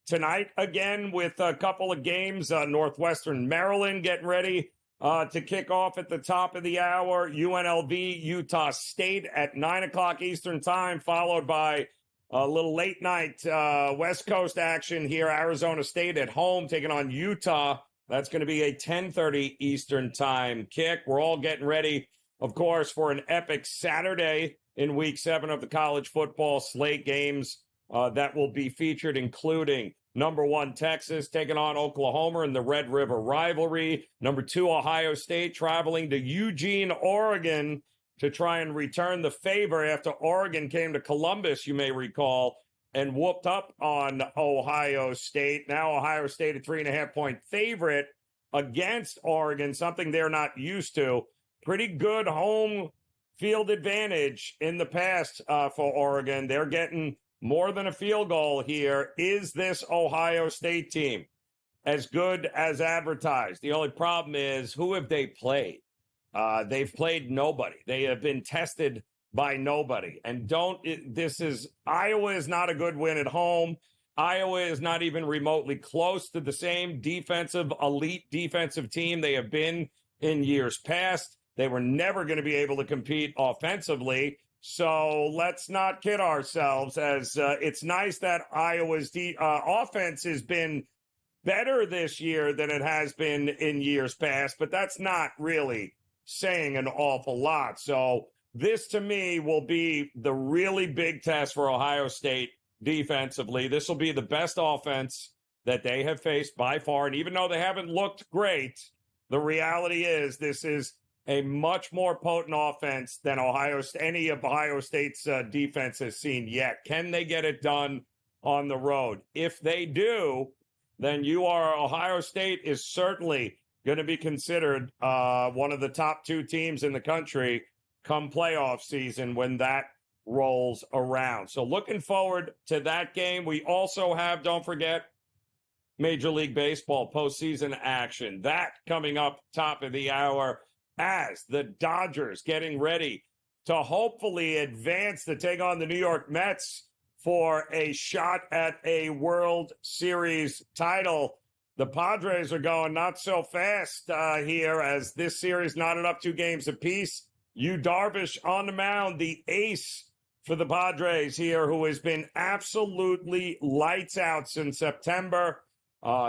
tonight again with a couple of games. Northwestern Maryland getting ready to kick off at the top of the hour. UNLV, Utah State at 9 o'clock Eastern time, followed by a little late night West Coast action here. Arizona State at home taking on Utah. That's going to be a 10:30 Eastern time kick. We're all getting ready, of course, for an epic Saturday in Week 7 of the college football slate games that will be featured, including number 1 Texas taking on Oklahoma in the Red River rivalry. Number 2 Ohio State traveling to Eugene, Oregon to try and return the favor after Oregon came to Columbus, you may recall, and whooped up on Ohio State. Now Ohio State a 3.5-point favorite against Oregon, something they're not used to. Pretty good home field advantage in the past for Oregon. They're getting more than a field goal here. Is this Ohio State team as good as advertised? The only problem is, who have they played? They've played nobody. They have been tested by nobody. And Iowa is not a good win at home. Iowa is not even remotely close to the same elite defensive team they have been in years past. They were never going to be able to compete offensively. So let's not kid ourselves, as it's nice that Iowa's offense has been better this year than it has been in years past, but that's not really saying an awful lot. So this, to me, will be the really big test for Ohio State defensively. This will be the best offense that they have faced by far. And even though they haven't looked great, the reality is this is a much more potent offense than any of Ohio State's defense has seen yet. Can they get it done on the road? If they do, then Ohio State is certainly going to be considered one of the top 2 teams in the country come playoff season when that rolls around. So looking forward to that game. We also have, don't forget, Major League Baseball postseason action. That coming up top of the hour as the Dodgers getting ready to hopefully advance to take on the New York Mets for a shot at a World Series title. The Padres are going not so fast here, as this series knotted up 2 games apiece. Yu Darvish on the mound, the ace for the Padres here, who has been absolutely lights out since September.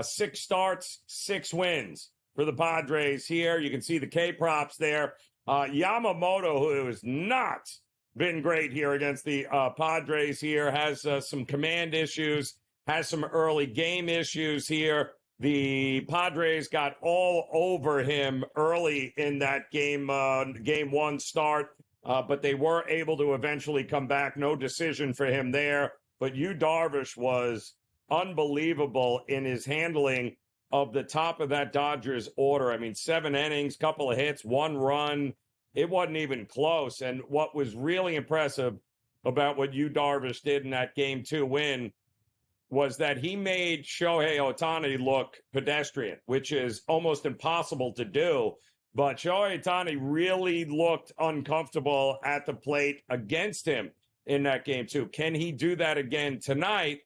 6 starts, 6 wins for the Padres here. You can see the K-props there. Yamamoto, who has not been great here against the Padres here, has some command issues, has some early game issues here. The Padres got all over him early in that game 1 start, but they were able to eventually come back. No decision for him there. But Yu Darvish was unbelievable in his handling of the top of that Dodgers order. I mean, 7 innings, couple of hits, 1 run. It wasn't even close. And what was really impressive about what Yu Darvish did in that Game 2 win was that he made Shohei Ohtani look pedestrian, which is almost impossible to do. But Shohei Ohtani really looked uncomfortable at the plate against him in that Game 2. Can he do that again tonight?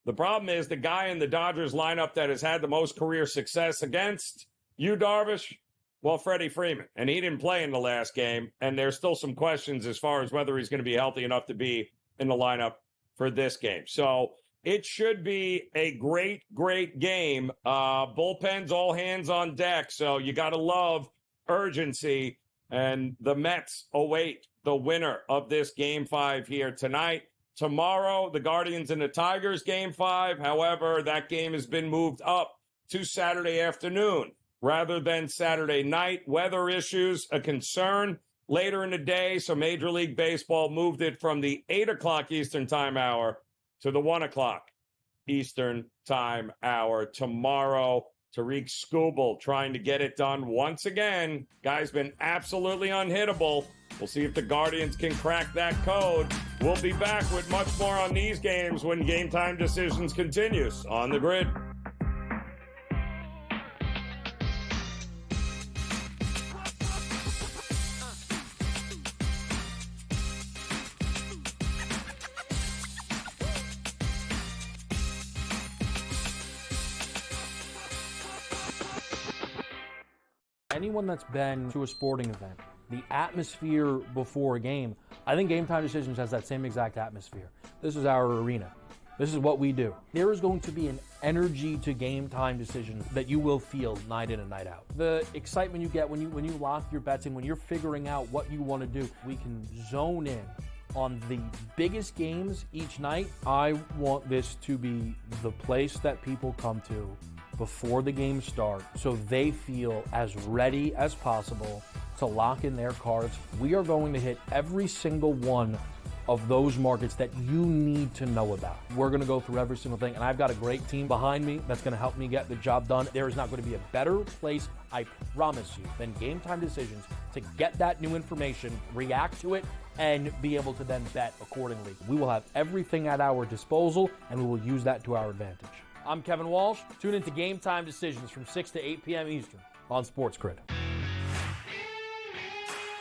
The problem is the guy in the Dodgers lineup that has had the most career success against Yu Darvish, well, Freddie Freeman. And he didn't play in the last game. And there's still some questions as far as whether he's going to be healthy enough to be in the lineup for this game. So it should be a great, great game. Bullpens, all hands on deck. So you got to love urgency. And the Mets await the winner of this Game 5 here tonight. Tomorrow, the Guardians and the Tigers, Game 5. However, that game has been moved up to Saturday afternoon rather than Saturday night. Weather issues, a concern later in the day. So Major League Baseball moved it from the 8 o'clock Eastern time hour to the 1 o'clock Eastern time hour tomorrow. Tariq Skubal trying to get it done once again. Guy's been absolutely unhittable. We'll see if the Guardians can crack that code. We'll be back with much more on these games when Game Time Decisions continues on the grid. Anyone that's been to a sporting event, the atmosphere before a game, I think Game Time Decisions has that same exact atmosphere. This is our arena. This is what we do. There is going to be an energy to Game Time Decisions that you will feel night in and night out. The excitement you get when you lock your bets in, when you're figuring out what you want to do, we can zone in on the biggest games each night. I want this to be the place that people come to before the games start so they feel as ready as possible to lock in their cards. We are going to hit every single one of those markets that you need to know about. We're going to go through every single thing, and I've got a great team behind me that's going to help me get the job done. There is not going to be a better place, I promise you, than Game Time Decisions to get that new information, react to it, and be able to then bet accordingly. We will have everything at our disposal, and we will use that to our advantage. I'm Kevin Walsh. Tune into Game Time Decisions from 6 to 8 p.m. Eastern on SportsGrid.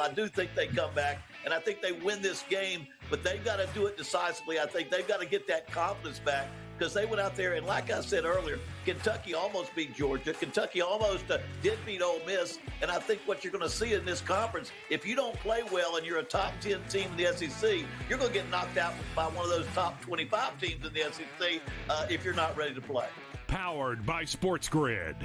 I do think they come back, and I think they win this game, but they've got to do it decisively. I think they've got to get that confidence back because they went out there, and like I said earlier, Kentucky almost beat Georgia. Kentucky almost did beat Ole Miss, and I think what you're going to see in this conference, if you don't play well and you're a top 10 team in the SEC, you're going to get knocked out by one of those top 25 teams in the SEC if you're not ready to play. Powered by SportsGrid.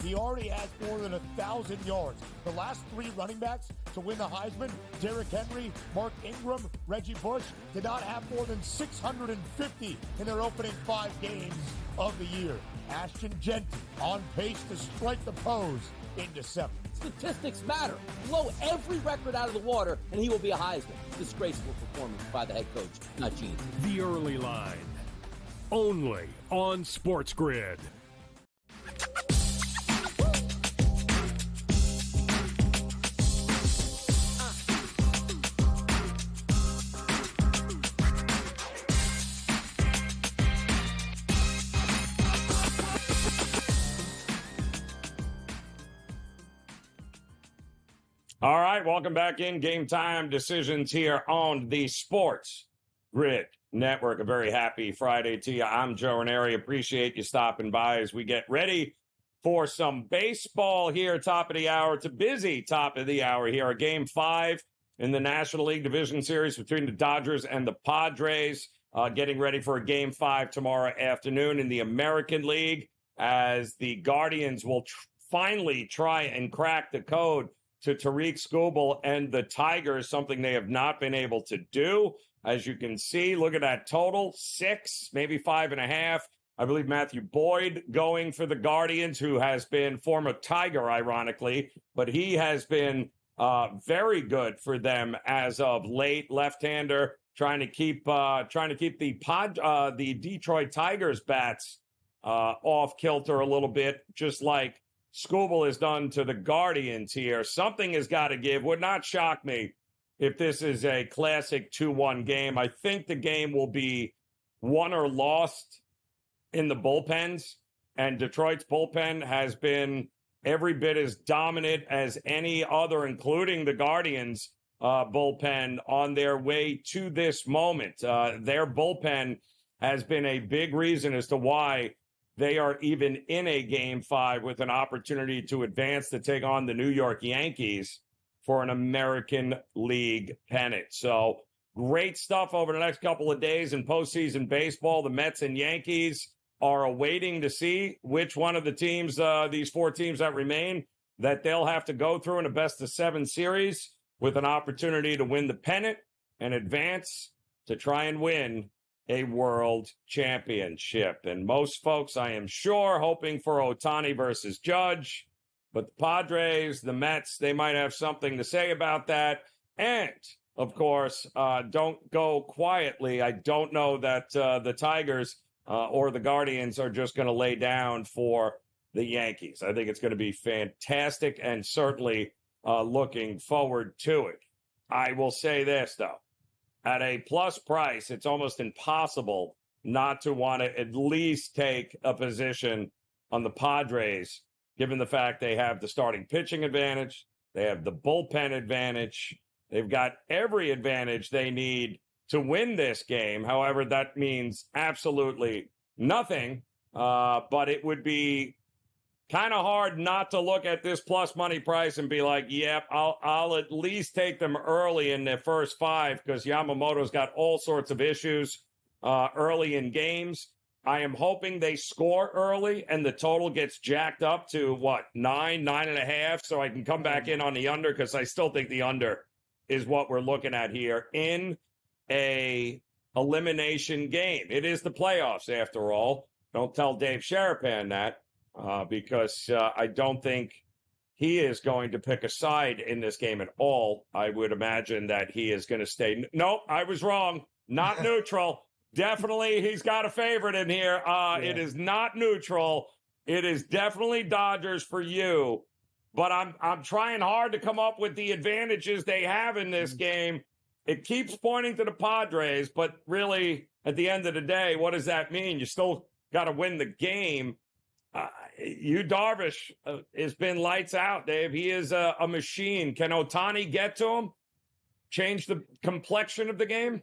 He already has more than 1,000 yards. The last three running backs to win the Heisman, Derrick Henry, Mark Ingram, Reggie Bush, did not have more than 650 in their opening 5 games of the year. Ashton Genty on pace to strike the pose in December. Statistics matter. Blow every record out of the water, and he will be a Heisman. Disgraceful performance by the head coach, not Gene. The early line. Only on SportsGrid. All right, welcome back in Game Time Decisions here on the Sports Grid Network. A very happy Friday to you. I'm Joe Raineri. Appreciate you stopping by as we get ready for some baseball here, top of the hour. It's a busy top of the hour here. A Game 5 in the National League Division Series between the Dodgers and the Padres. Getting ready for a Game 5 tomorrow afternoon in the American League as the Guardians will finally try and crack the code to Tariq Skubal and the Tigers, something they have not been able to do. As you can see, look at that total, 6, maybe 5.5. I believe Matthew Boyd going for the Guardians, who has been former Tiger, ironically, but he has been very good for them as of late. Left-hander trying to keep the Detroit Tigers bats off kilter a little bit, just like Skubal has done to the Guardians here. Something has got to give. Would not shock me if this is a classic 2-1 game. I think the game will be won or lost in the bullpens, and Detroit's bullpen has been every bit as dominant as any other, including the Guardians' bullpen on their way to this moment. Their bullpen has been a big reason as to why they are even in a Game 5 with an opportunity to advance to take on the New York Yankees for an American League pennant. So great stuff over the next couple of days in postseason baseball. The Mets and Yankees are awaiting to see which one of the teams, these 4 teams that remain, that they'll have to go through in a best-of-7 series with an opportunity to win the pennant and advance to try and win a world championship. And most folks, I am sure, hoping for Ohtani versus Judge. But the Padres, the Mets, they might have something to say about that. And, of course, don't go quietly. I don't know that the Tigers or the Guardians are just going to lay down for the Yankees. I think it's going to be fantastic and certainly looking forward to it. I will say this, though. At a plus price, it's almost impossible not to want to at least take a position on the Padres, given the fact they have the starting pitching advantage, they have the bullpen advantage, they've got every advantage they need to win this game. However, that means absolutely nothing, but it would be kind of hard not to look at this plus money price and be like, yep, I'll at least take them early in their first 5 because Yamamoto's got all sorts of issues early in games. I am hoping they score early and the total gets jacked up to, 9.5, so I can come back in on the under because I still think the under is what we're looking at here in a elimination game. It is the playoffs, after all. Don't tell Dave Sharapan that. Because I don't think he is going to pick a side in this game at all. I would imagine that he is going to stay. Nope, I was wrong. Not neutral. Definitely he's got a favorite in here. It is not neutral. It is definitely Dodgers for you. But I'm trying hard to come up with the advantages they have in this game. It keeps pointing to the Padres, but really, at the end of the day, what does that mean? You still got to win the game. Darvish has been lights out, Dave. He is a machine. Can Ohtani get to him? Change the complexion of the game?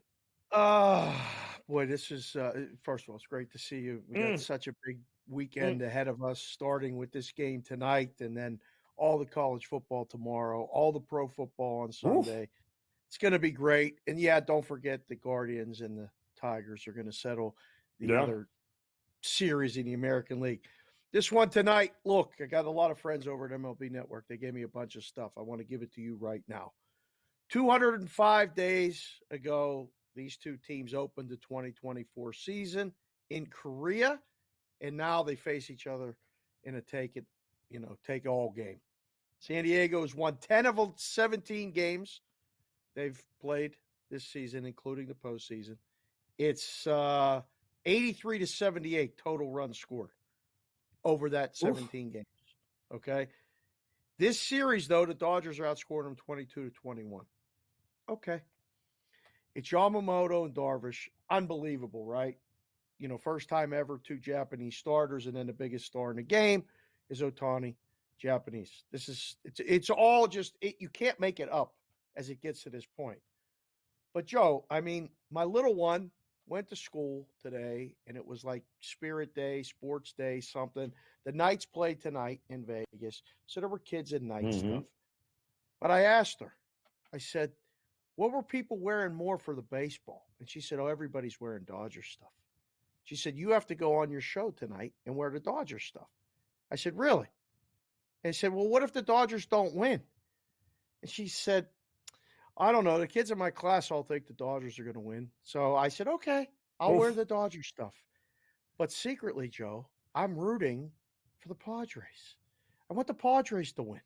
Boy, this is, first of all, it's great to see you. We got such a big weekend ahead of us, starting with this game tonight and then all the college football tomorrow, all the pro football on Sunday. It's going to be great. And, don't forget the Guardians and the Tigers are going to settle the other series in the American League. This one tonight, look, I got a lot of friends over at MLB Network. They gave me a bunch of stuff. I want to give it to you right now. 205 days ago, these two teams opened the 2024 season in Korea, and now they face each other in a take-all game. San Diego has won 10 of 17 games they've played this season, including the postseason. It's 83-78 total runs scored over that 17 games. Okay. This series, though, the Dodgers are outscoring them 22-21. Okay. It's Yamamoto and Darvish. Unbelievable, right? First time ever, 2 Japanese starters, and then the biggest star in the game is Ohtani, Japanese. It's all just, you can't make it up as it gets to this point. But, Joe, my little one went to school today, and it was like Spirit Day, Sports Day, something. The Knights played tonight in Vegas, so there were kids in night stuff. But I asked her, I said, what were people wearing more for the baseball? And she said, everybody's wearing Dodger stuff. She said, you have to go on your show tonight and wear the Dodger stuff. I said, really? And I said, well, what if the Dodgers don't win? And she said, I don't know. The kids in my class all think the Dodgers are going to win. So I said, okay, I'll wear the Dodger stuff. But secretly, Joe, I'm rooting for the Padres. I want the Padres to win.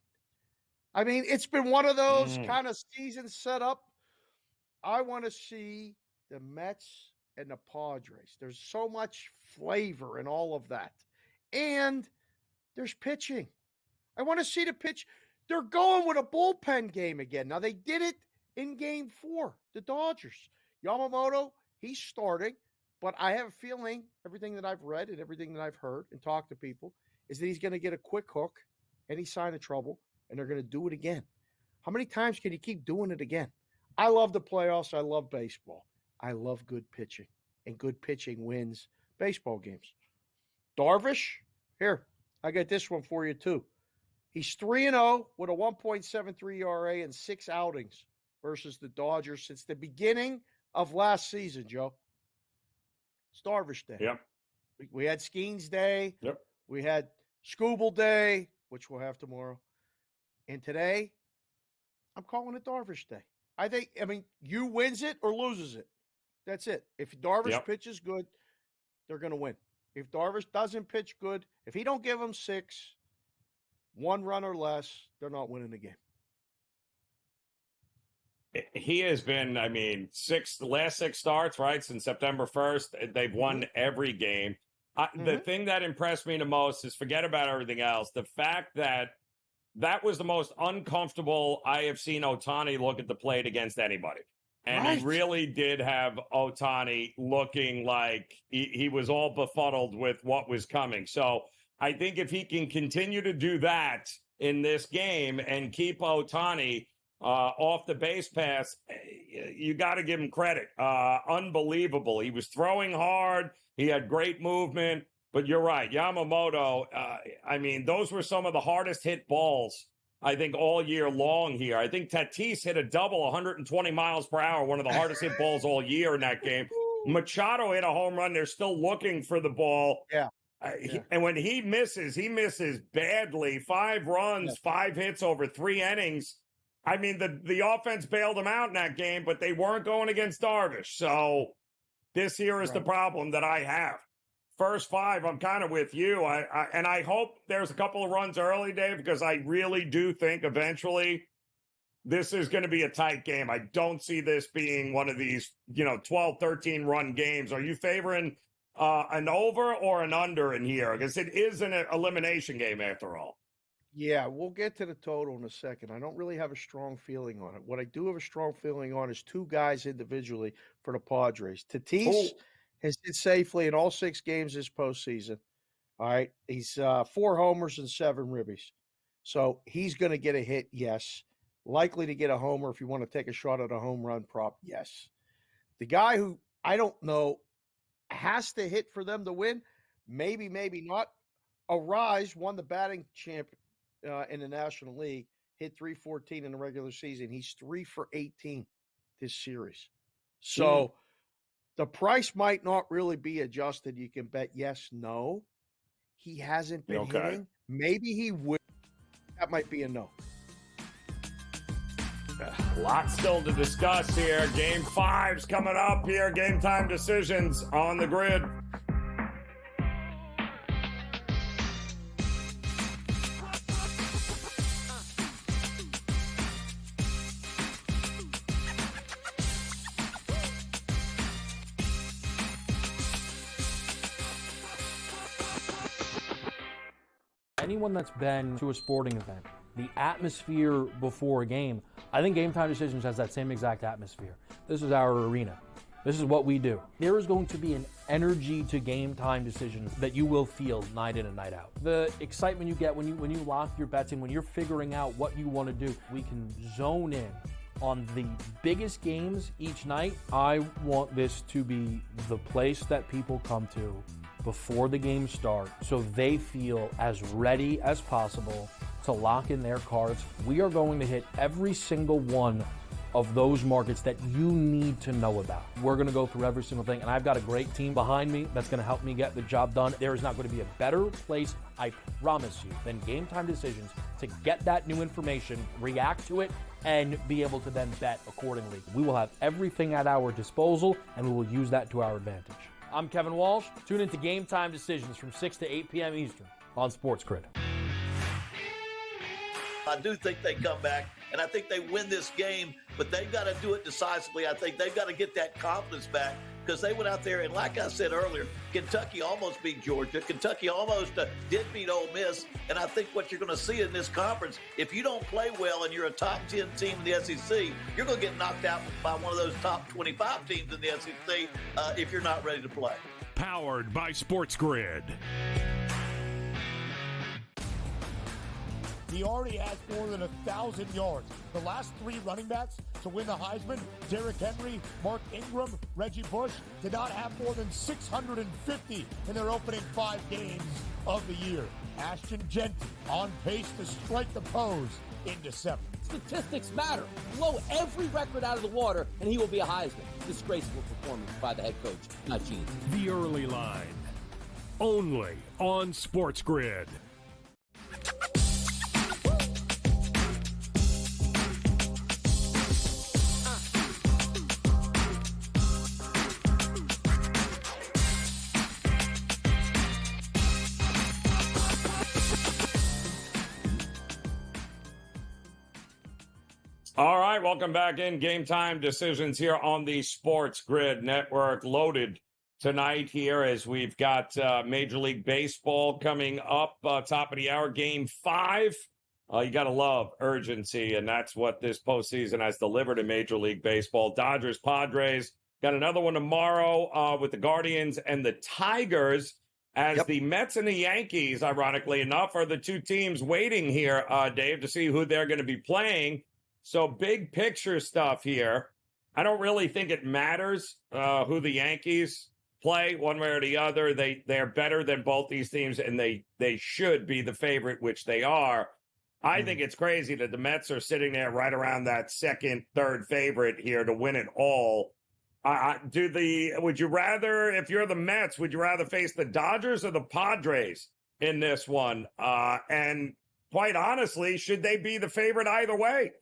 It's been one of those kind of seasons set up. I want to see the Mets and the Padres. There's so much flavor in all of that. And there's pitching. I want to see the pitch. They're going with a bullpen game again. Now, they did it in Game 4, the Dodgers. Yamamoto, he's starting, but I have a feeling everything that I've read and everything that I've heard and talked to people is that he's going to get a quick hook, any sign of trouble, and they're going to do it again. How many times can you keep doing it again? I love the playoffs. I love baseball. I love good pitching, and good pitching wins baseball games. Darvish, here, I got this one for you too. He's 3-0 with a 1.73 ERA and 6 outings versus the Dodgers since the beginning of last season, Joe. It's Darvish Day. Yep. We had Skeens Day. Yep. We had Scooble Day, which we'll have tomorrow. And today, I'm calling it Darvish Day. You wins it or loses it. That's it. If Darvish pitches good, they're going to win. If Darvish doesn't pitch good, if he don't give them 6, 1 run or less, they're not winning the game. He has been, I mean, the last 6 starts, right, since September 1st. They've won every game. The thing that impressed me the most is, forget about everything else, the fact that was the most uncomfortable I have seen Ohtani look at the plate against anybody. And he really did have Ohtani looking like he was all befuddled with what was coming. So I think if he can continue to do that in this game and keep Ohtani off the base pass, you got to give him credit. Unbelievable. He was throwing hard. He had great movement. But you're right. Yamamoto, I mean, those were some of the hardest hit balls, I think, all year long here. I think Tatis hit a double 120 miles per hour, one of the hardest hit balls all year in that game. Machado hit a home run. They're still looking for the ball. Yeah. And when he misses badly. 5 runs, 5 hits over 3 innings. I mean, the offense bailed them out in that game, but they weren't going against Darvish. So this here is the problem that I have. First 5, I'm kind of with you. And I hope there's a couple of runs early, Dave, because I really do think eventually this is going to be a tight game. I don't see this being one of these, 12, 13 run games. Are you favoring an over or an under in here? Because it is an elimination game after all. Yeah, we'll get to the total in a second. I don't really have a strong feeling on it. What I do have a strong feeling on is 2 guys individually for the Padres. Tatis has hit safely in all 6 games this postseason. All right. He's 4 homers and 7 ribbies. So he's going to get a hit, yes. Likely to get a homer if you want to take a shot at a home run prop, yes. The guy who I don't know has to hit for them to win, maybe, maybe not. Arise won the batting champ in the National League, hit .314 in the regular season. He's 3 for 18 this series. So the price might not really be adjusted. You can bet yes, no. He hasn't been hitting. Maybe he will. That might be a no. A lot still to discuss here. Game 5's coming up here. Game time decisions on the grid. Anyone that's been to a sporting event, the atmosphere before a game, I think Game Time Decisions has that same exact atmosphere. This is our arena. This is what we do. There is going to be an energy to Game Time Decisions that you will feel night in and night out. The excitement you get when you lock your bets in, when you're figuring out what you want to do, we can zone in on the biggest games each night. I want this to be the place that people come to before the games start so they feel as ready as possible to lock in their cards. We are going to hit every single one of those markets that you need to know about. We're going to go through every single thing, and I've got a great team behind me that's going to help me get the job done. There is not going to be a better place, I promise you, than Game Time Decisions to get that new information, react to it, and be able to then bet accordingly. We will have everything at our disposal, and we will use that to our advantage. I'm Kevin Walsh. Tune into Game Time Decisions from 6 to 8 p.m. Eastern on SportsGrid. I do think they come back, and I think they win this game, but they've got to do it decisively. I think they've got to get that confidence back because they went out there, and like I said earlier, Kentucky almost beat Georgia. Kentucky almost did beat Ole Miss, and I think what you're going to see in this conference, if you don't play well and you're a top 10 team in the SEC, you're going to get knocked out by one of those top 25 teams in the SEC if you're not ready to play. Powered by SportsGrid. He already has more than 1,000 yards. The last 3 running backs to win the Heisman, Derrick Henry, Mark Ingram, Reggie Bush, did not have more than 650 in their opening 5 games of the year. Ashton Genty on pace to strike the pose in December. Statistics matter. Blow every record out of the water, and he will be a Heisman. Disgraceful performance by the head coach, not Gene. The early line. Only on SportsGrid. All right, welcome back in. Game Time Decisions here on the Sports Grid Network. Loaded tonight here as we've got Major League Baseball coming up, top of the hour, Game 5. You got to love urgency, and that's what this postseason has delivered in Major League Baseball. Dodgers, Padres. Got another one tomorrow with the Guardians and the Tigers, as the Mets and the Yankees, ironically enough, are the two teams waiting here, Dave, to see who they're going to be playing. So big picture stuff here. I don't really think it matters who the Yankees play one way or the other. They're better than both these teams, and they should be the favorite, which they are. I think it's crazy that the Mets are sitting there right around that second, third favorite here to win it all. Would you rather, if you're the Mets, would you rather face the Dodgers or the Padres in this one? And quite honestly, should they be the favorite either way?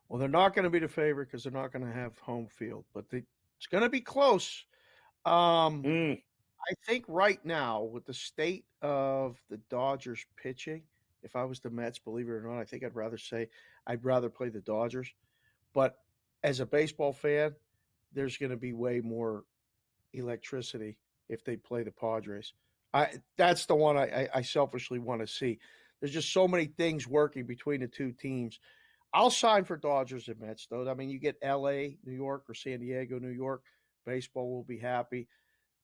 Well, they're not going to be the favorite because they're not going to have home field, but it's going to be close. I think right now, with the state of the Dodgers pitching, if I was the Mets, believe it or not, I think I'd rather play the Dodgers. But as a baseball fan, there's going to be way more electricity if they play the Padres. That's the one I selfishly want to see. There's just so many things working between the two teams. I'll sign for Dodgers and Mets, though. I mean, you get L.A., New York, or San Diego, New York. Baseball will be happy.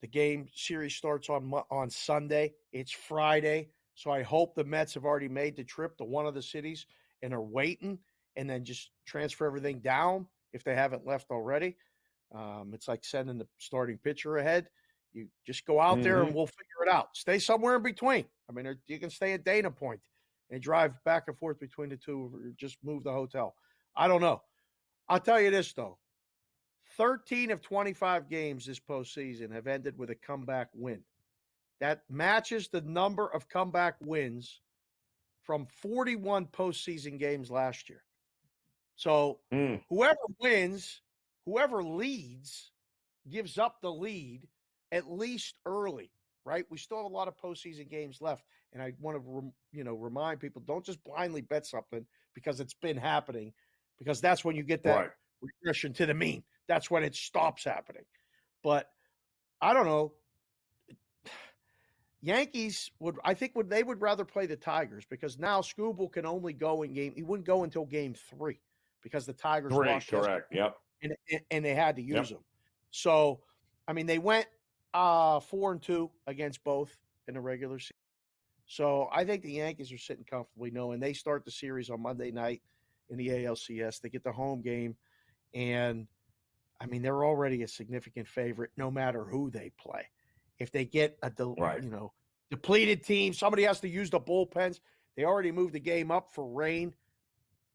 The game series starts on Sunday. It's Friday, so I hope the Mets have already made the trip to one of the cities and are waiting, and then just transfer everything down if they haven't left already. It's like sending the starting pitcher ahead. You just go out there and we'll figure it out. Stay somewhere in between. I mean, you can stay at Dana Point and drive back and forth between the two, or just move the hotel. I don't know. I'll tell you this, though. 13 of 25 games this postseason have ended with a comeback win. That matches the number of comeback wins from 41 postseason games last year. So whoever wins, whoever leads, gives up the lead at least early, right? We still have a lot of postseason games left. And I want to, remind people, don't just blindly bet something because it's been happening, because that's when you get that regression to the mean. That's when it stops happening. But I don't know. Yankees would rather play the Tigers, because now Scooble can only go in game. He wouldn't go until game 3 because the Tigers lost. Correct. Yep. And they had to use them. So, I mean, they went 4-2 against both in the regular season. So I think the Yankees are sitting comfortably knowing they start the series on Monday night in the ALCS. They get the home game, and I mean, they're already a significant favorite no matter who they play. If they get a depleted team, somebody has to use the bullpens. They already moved the game up for rain.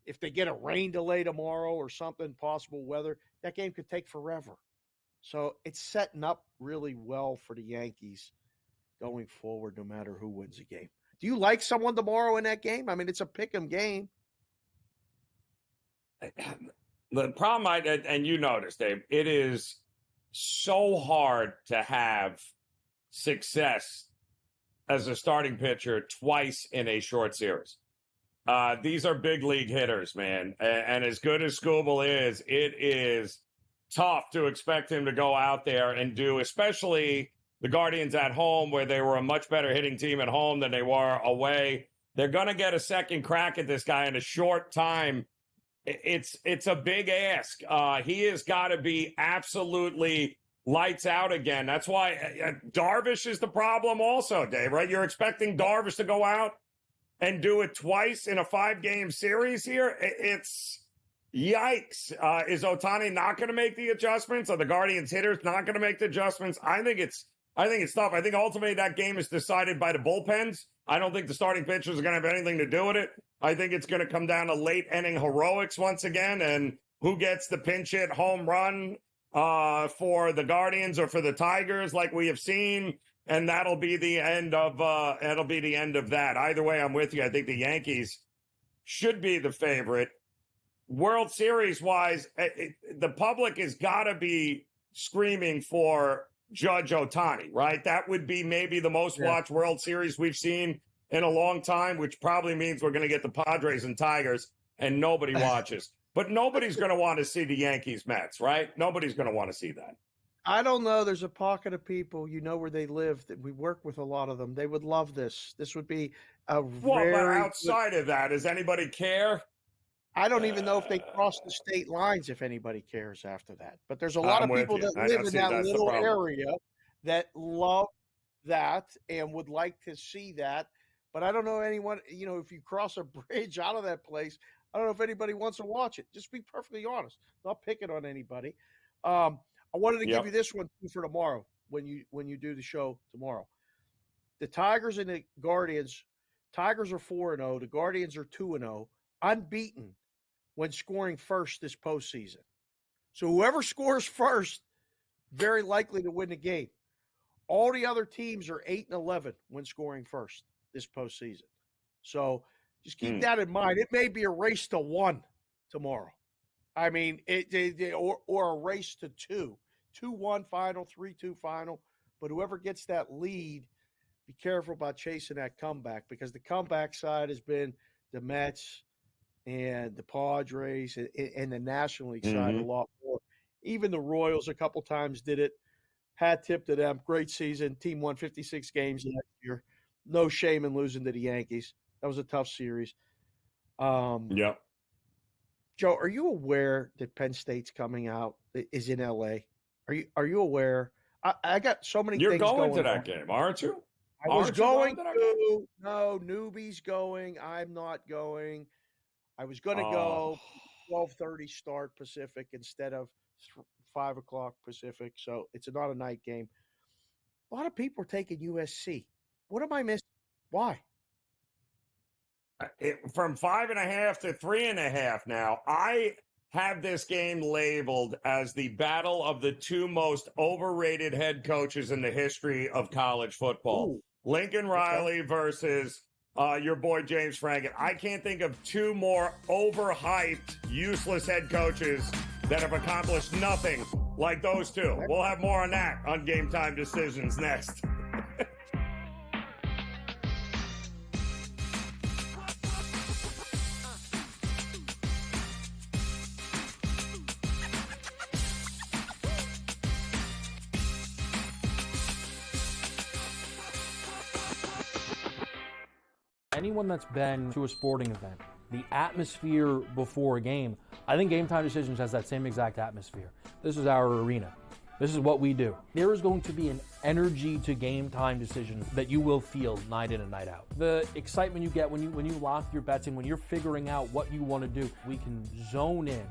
If they get a rain delay tomorrow or something, possible weather, that game could take forever. So it's setting up really well for the Yankees going forward, no matter who wins the game. Do you like someone tomorrow in that game? I mean, it's a pick-em game. The problem, and you noticed, Dave, it is so hard to have success as a starting pitcher twice in a short series. These are big league hitters, man. And as good as Scooble is, it is tough to expect him to go out there and do, especially the Guardians at home, where they were a much better hitting team at home than they were away. They're going to get a second crack at this guy in a short time. It's a big ask. He has got to be absolutely lights out again. That's why Darvish is the problem also, Dave, right? You're expecting Darvish to go out and do it twice in a 5-game series here? It's yikes. Is Ohtani not going to make the adjustments? Are the Guardians hitters not going to make the adjustments? I think it's tough. I think ultimately that game is decided by the bullpens. I don't think the starting pitchers are going to have anything to do with it. I think it's going to come down to late inning heroics once again, and who gets the pinch hit home run for the Guardians or for the Tigers, like we have seen. And that'll be the end of that. Either way, I'm with you. I think the Yankees should be the favorite. World Series wise, the public has got to be screaming for Judge Ohtani, right? That would be maybe the most watched World Series we've seen in a long time, which probably means we're going to get the Padres and Tigers. and nobody watches. But nobody's going to want to see the Yankees Mets, right? Nobody's going to want to see that. I don't know. There's a pocket of people, you know, where they live. That we work with a lot of them. They would love this. This would be a Well, but very outside of that, does anybody care? I don't even know if they cross the state lines, if anybody cares after that. But there's a lot of people that live in that little area that love that and would like to see that. But I don't know anyone, you know, if you cross a bridge out of that place, I don't know if anybody wants to watch it. Just be perfectly honest. Not picking on anybody. I wanted to give you this one for tomorrow when you do the show tomorrow. The Tigers and the Guardians. Tigers are 4-0. The Guardians are 2-0. Unbeaten when scoring first this postseason. So whoever scores first, very likely to win the game. All the other teams are 8-11 when scoring first this postseason. So just keep that in mind. It may be a race to 1 tomorrow. I mean, or a race to 2. 2-1 final, 3-2 final. But whoever gets that lead, be careful about chasing that comeback, because the comeback side has been the Mets and the Padres and the National League side a lot more. Even the Royals a couple times did it. Hat tip to them. Great season. Team won 56 games last year. No shame in losing to the Yankees. That was a tough series. Yeah. Joe, are you aware that Penn State's coming out is in LA? Are you aware? I got so many You're things going to that on. game, aren't you? I was going to. No, newbie's going. I'm not going. I was going to go 12:30 start Pacific instead of 5 o'clock Pacific. So it's not a night game. A lot of people are taking USC. What am I missing? Why? From 5.5 to 3.5 now. I have this game labeled as the battle of the two most overrated head coaches in the history of college football. Ooh. Lincoln Riley versus your boy James Franklin. I can't think of two more overhyped, useless head coaches that have accomplished nothing like those two. We'll have more on that on Game Time Decisions next. Anyone that's been to a sporting event, the atmosphere before a game, I think Game Time Decisions has that same exact atmosphere. This is our arena. This is what we do. There is going to be an energy to Game Time Decisions that you will feel night in and night out. The excitement you get when you lock your bets in, when you're figuring out what you want to do, we can zone in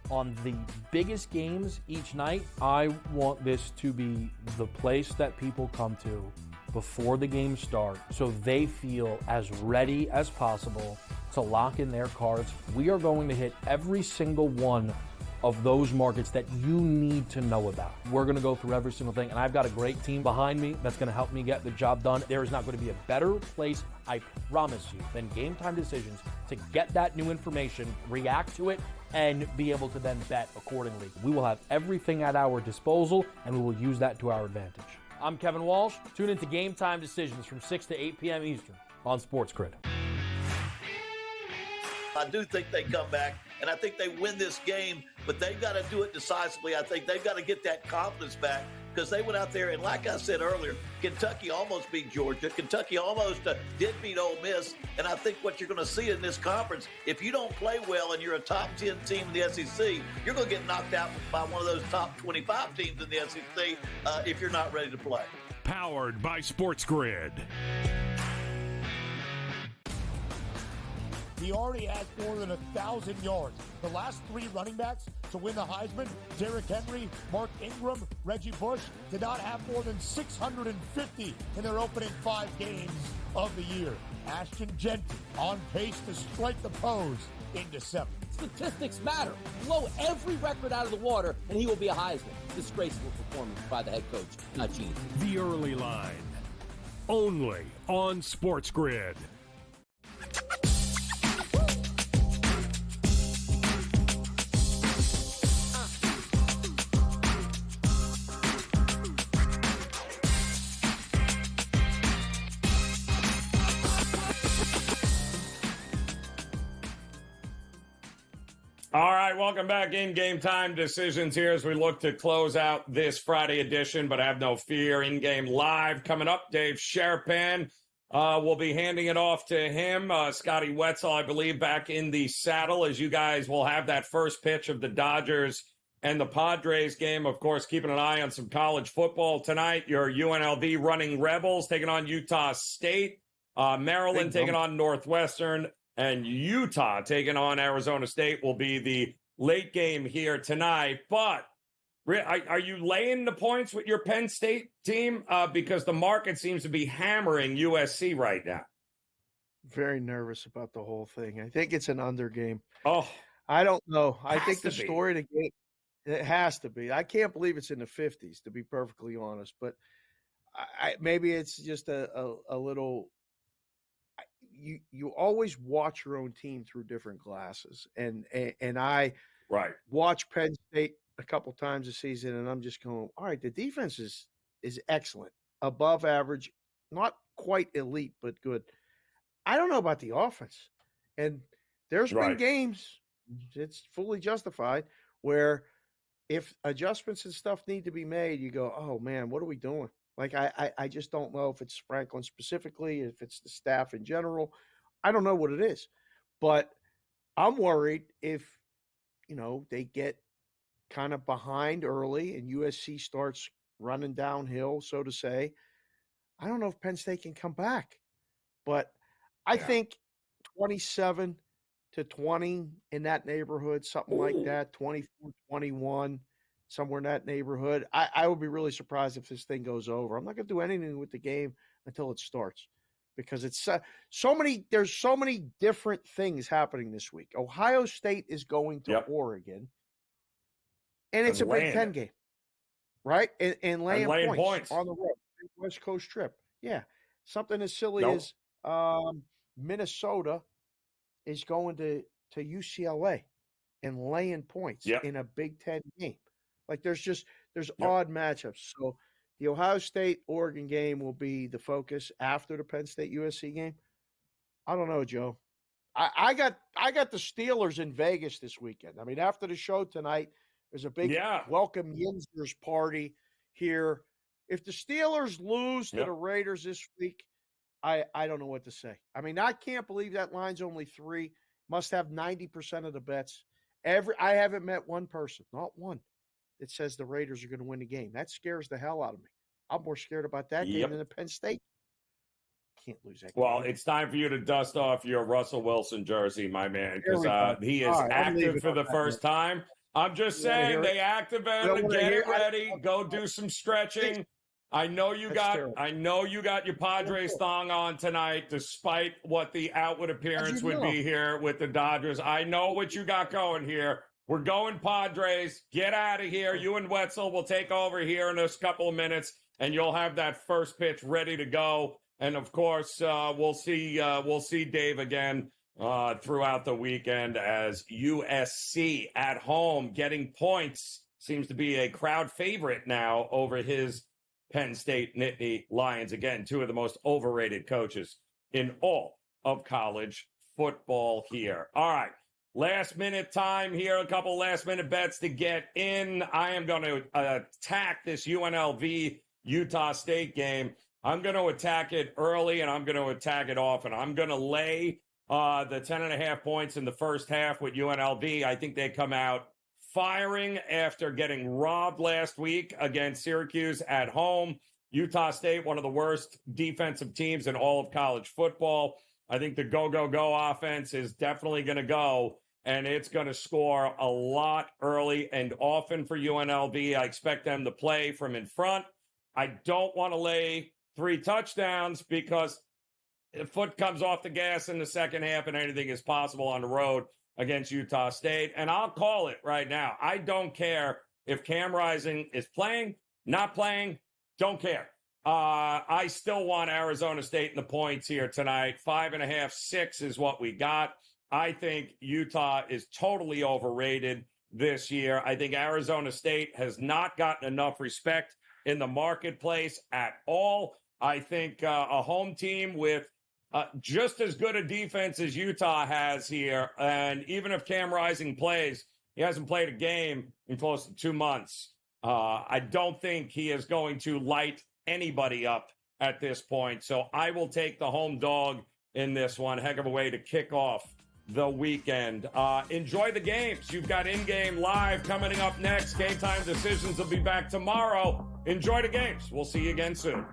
on the biggest games each night. I want this to be the place that people come to before the games start, so they feel as ready as possible to lock in their cards. We are going to hit every single one of those markets that you need to know about. We're going to go through every single thing, and I've got a great team behind me that's going to help me get the job done. There is not going to be a better place, I promise you, than Game Time Decisions to get that new information, react to it, and be able to then bet accordingly. We will have everything at our disposal, and we will use that to our advantage. I'm Kevin Walsh. Tune into Game Time Decisions from 6 to 8 p.m. Eastern on SportsGrid. I do think they come back, and I think they win this game, but they've got to do it decisively. I think they've got to get that confidence back, because they went out there, and like I said earlier, Kentucky almost beat Georgia. Kentucky almost did beat Ole Miss, and I think what you're going to see in this conference, if you don't play well and you're a top 10 team in the SEC, you're going to get knocked out by one of those top 25 teams in the SEC if you're not ready to play. Powered by SportsGrid. He already has more than 1,000 yards. The last three running backs to win the Heisman, Derrick Henry, Mark Ingram, Reggie Bush, did not have more than 650 in their opening 5 games of the year. Ashton Genty on pace to strike the pose in December. Statistics matter. Blow every record out of the water, and he will be a Heisman. Disgraceful performance by the head coach, not Gene. The Early Line. Only on SportsGrid. All right, welcome back in Game Time Decisions here as we look to close out this Friday edition, but have no fear, in-game live coming up. Dave Sherpan will be handing it off to him. Scotty Wetzel, I believe, back in the saddle as you guys will have that first pitch of the Dodgers and the Padres game. Of course, keeping an eye on some college football tonight. Your UNLV Running Rebels taking on Utah State. Maryland taking on Northwestern. And Utah taking on Arizona State will be the late game here tonight. But are you laying the points with your Penn State team? Because the market seems to be hammering USC right now. Very nervous about the whole thing. I think it's an under game. Oh, I don't know. I think the story of the game, it has to be. I can't believe it's in the 50s, to be perfectly honest. But maybe it's just a little. You always watch your own team through different glasses, and I watch Penn State a couple times this season, and I'm just going, all right, the defense is excellent, above average, not quite elite, but good. I don't know about the offense, and there's been games, it's fully justified, where if adjustments and stuff need to be made, you go, oh man, what are we doing? Like, I just don't know if it's Franklin specifically, if it's the staff in general. I don't know what it is. But I'm worried if, they get kind of behind early and USC starts running downhill, so to say. I don't know if Penn State can come back. But I think 27-20 in that neighborhood, something like that, 24-21. Somewhere in that neighborhood. I would be really surprised if this thing goes over. I'm not going to do anything with the game until it starts because it's there's so many different things happening this week. Ohio State is going to Oregon, and it's a Big Ten game, right? And laying points on the road, West Coast trip. Yeah, something as silly as Minnesota is going to UCLA and laying points in a Big Ten game. Like there's odd matchups. So the Ohio State-Oregon game will be the focus after the Penn State-USC game. I don't know, Joe. I got the Steelers in Vegas this weekend. I mean, after the show tonight, there's a big welcome Yinzers party here. If the Steelers lose to the Raiders this week, I don't know what to say. I mean, I can't believe that line's only 3. Must have 90% of the bets. I haven't met one person, not one, that says the Raiders are going to win the game. That scares the hell out of me. I'm more scared about that game than the Penn State. Can't lose that game. Well, it's time for you to dust off your Russell Wilson jersey, my man, because he is active for the first time. I'm just saying, they activate him. Get it ready. Go do some stretching. I know you got your Padres thong on tonight, despite what the outward appearance would be here with the Dodgers. I know what you got going here. We're going Padres. Get out of here. You and Wetzel will take over here in a couple of minutes, and you'll have that first pitch ready to go. And of course, we'll see Dave again throughout the weekend as USC at home getting points seems to be a crowd favorite now over his Penn State Nittany Lions. Again, two of the most overrated coaches in all of college football here. All right. Last minute time here, a couple last minute bets to get in. I am going to attack this UNLV Utah State game. I'm going to attack it early and I'm going to attack it often. I'm going to lay the 10.5 points in the first half with UNLV. I think they come out firing after getting robbed last week against Syracuse at home. Utah State, one of the worst defensive teams in all of college football. I think the go offense is definitely going to go, and it's going to score a lot early and often for UNLV. I expect them to play from in front. I don't want to lay 3 touchdowns because the foot comes off the gas in the second half and anything is possible on the road against Utah State. And I'll call it right now. I don't care if Cam Rising is playing, not playing, don't care. I still want Arizona State in the points here tonight. 5.5, 6 is what we got. I think Utah is totally overrated this year. I think Arizona State has not gotten enough respect in the marketplace at all. I think a home team with just as good a defense as Utah has here. And even if Cam Rising plays, he hasn't played a game in close to 2 months. I don't think he is going to light anybody up at this point. So I will take the home dog in this one. Heck of a way to kick off the weekend. Enjoy the games. You've got in-game live coming up next. Game Time Decisions will be back tomorrow. Enjoy the games. We'll see you again soon.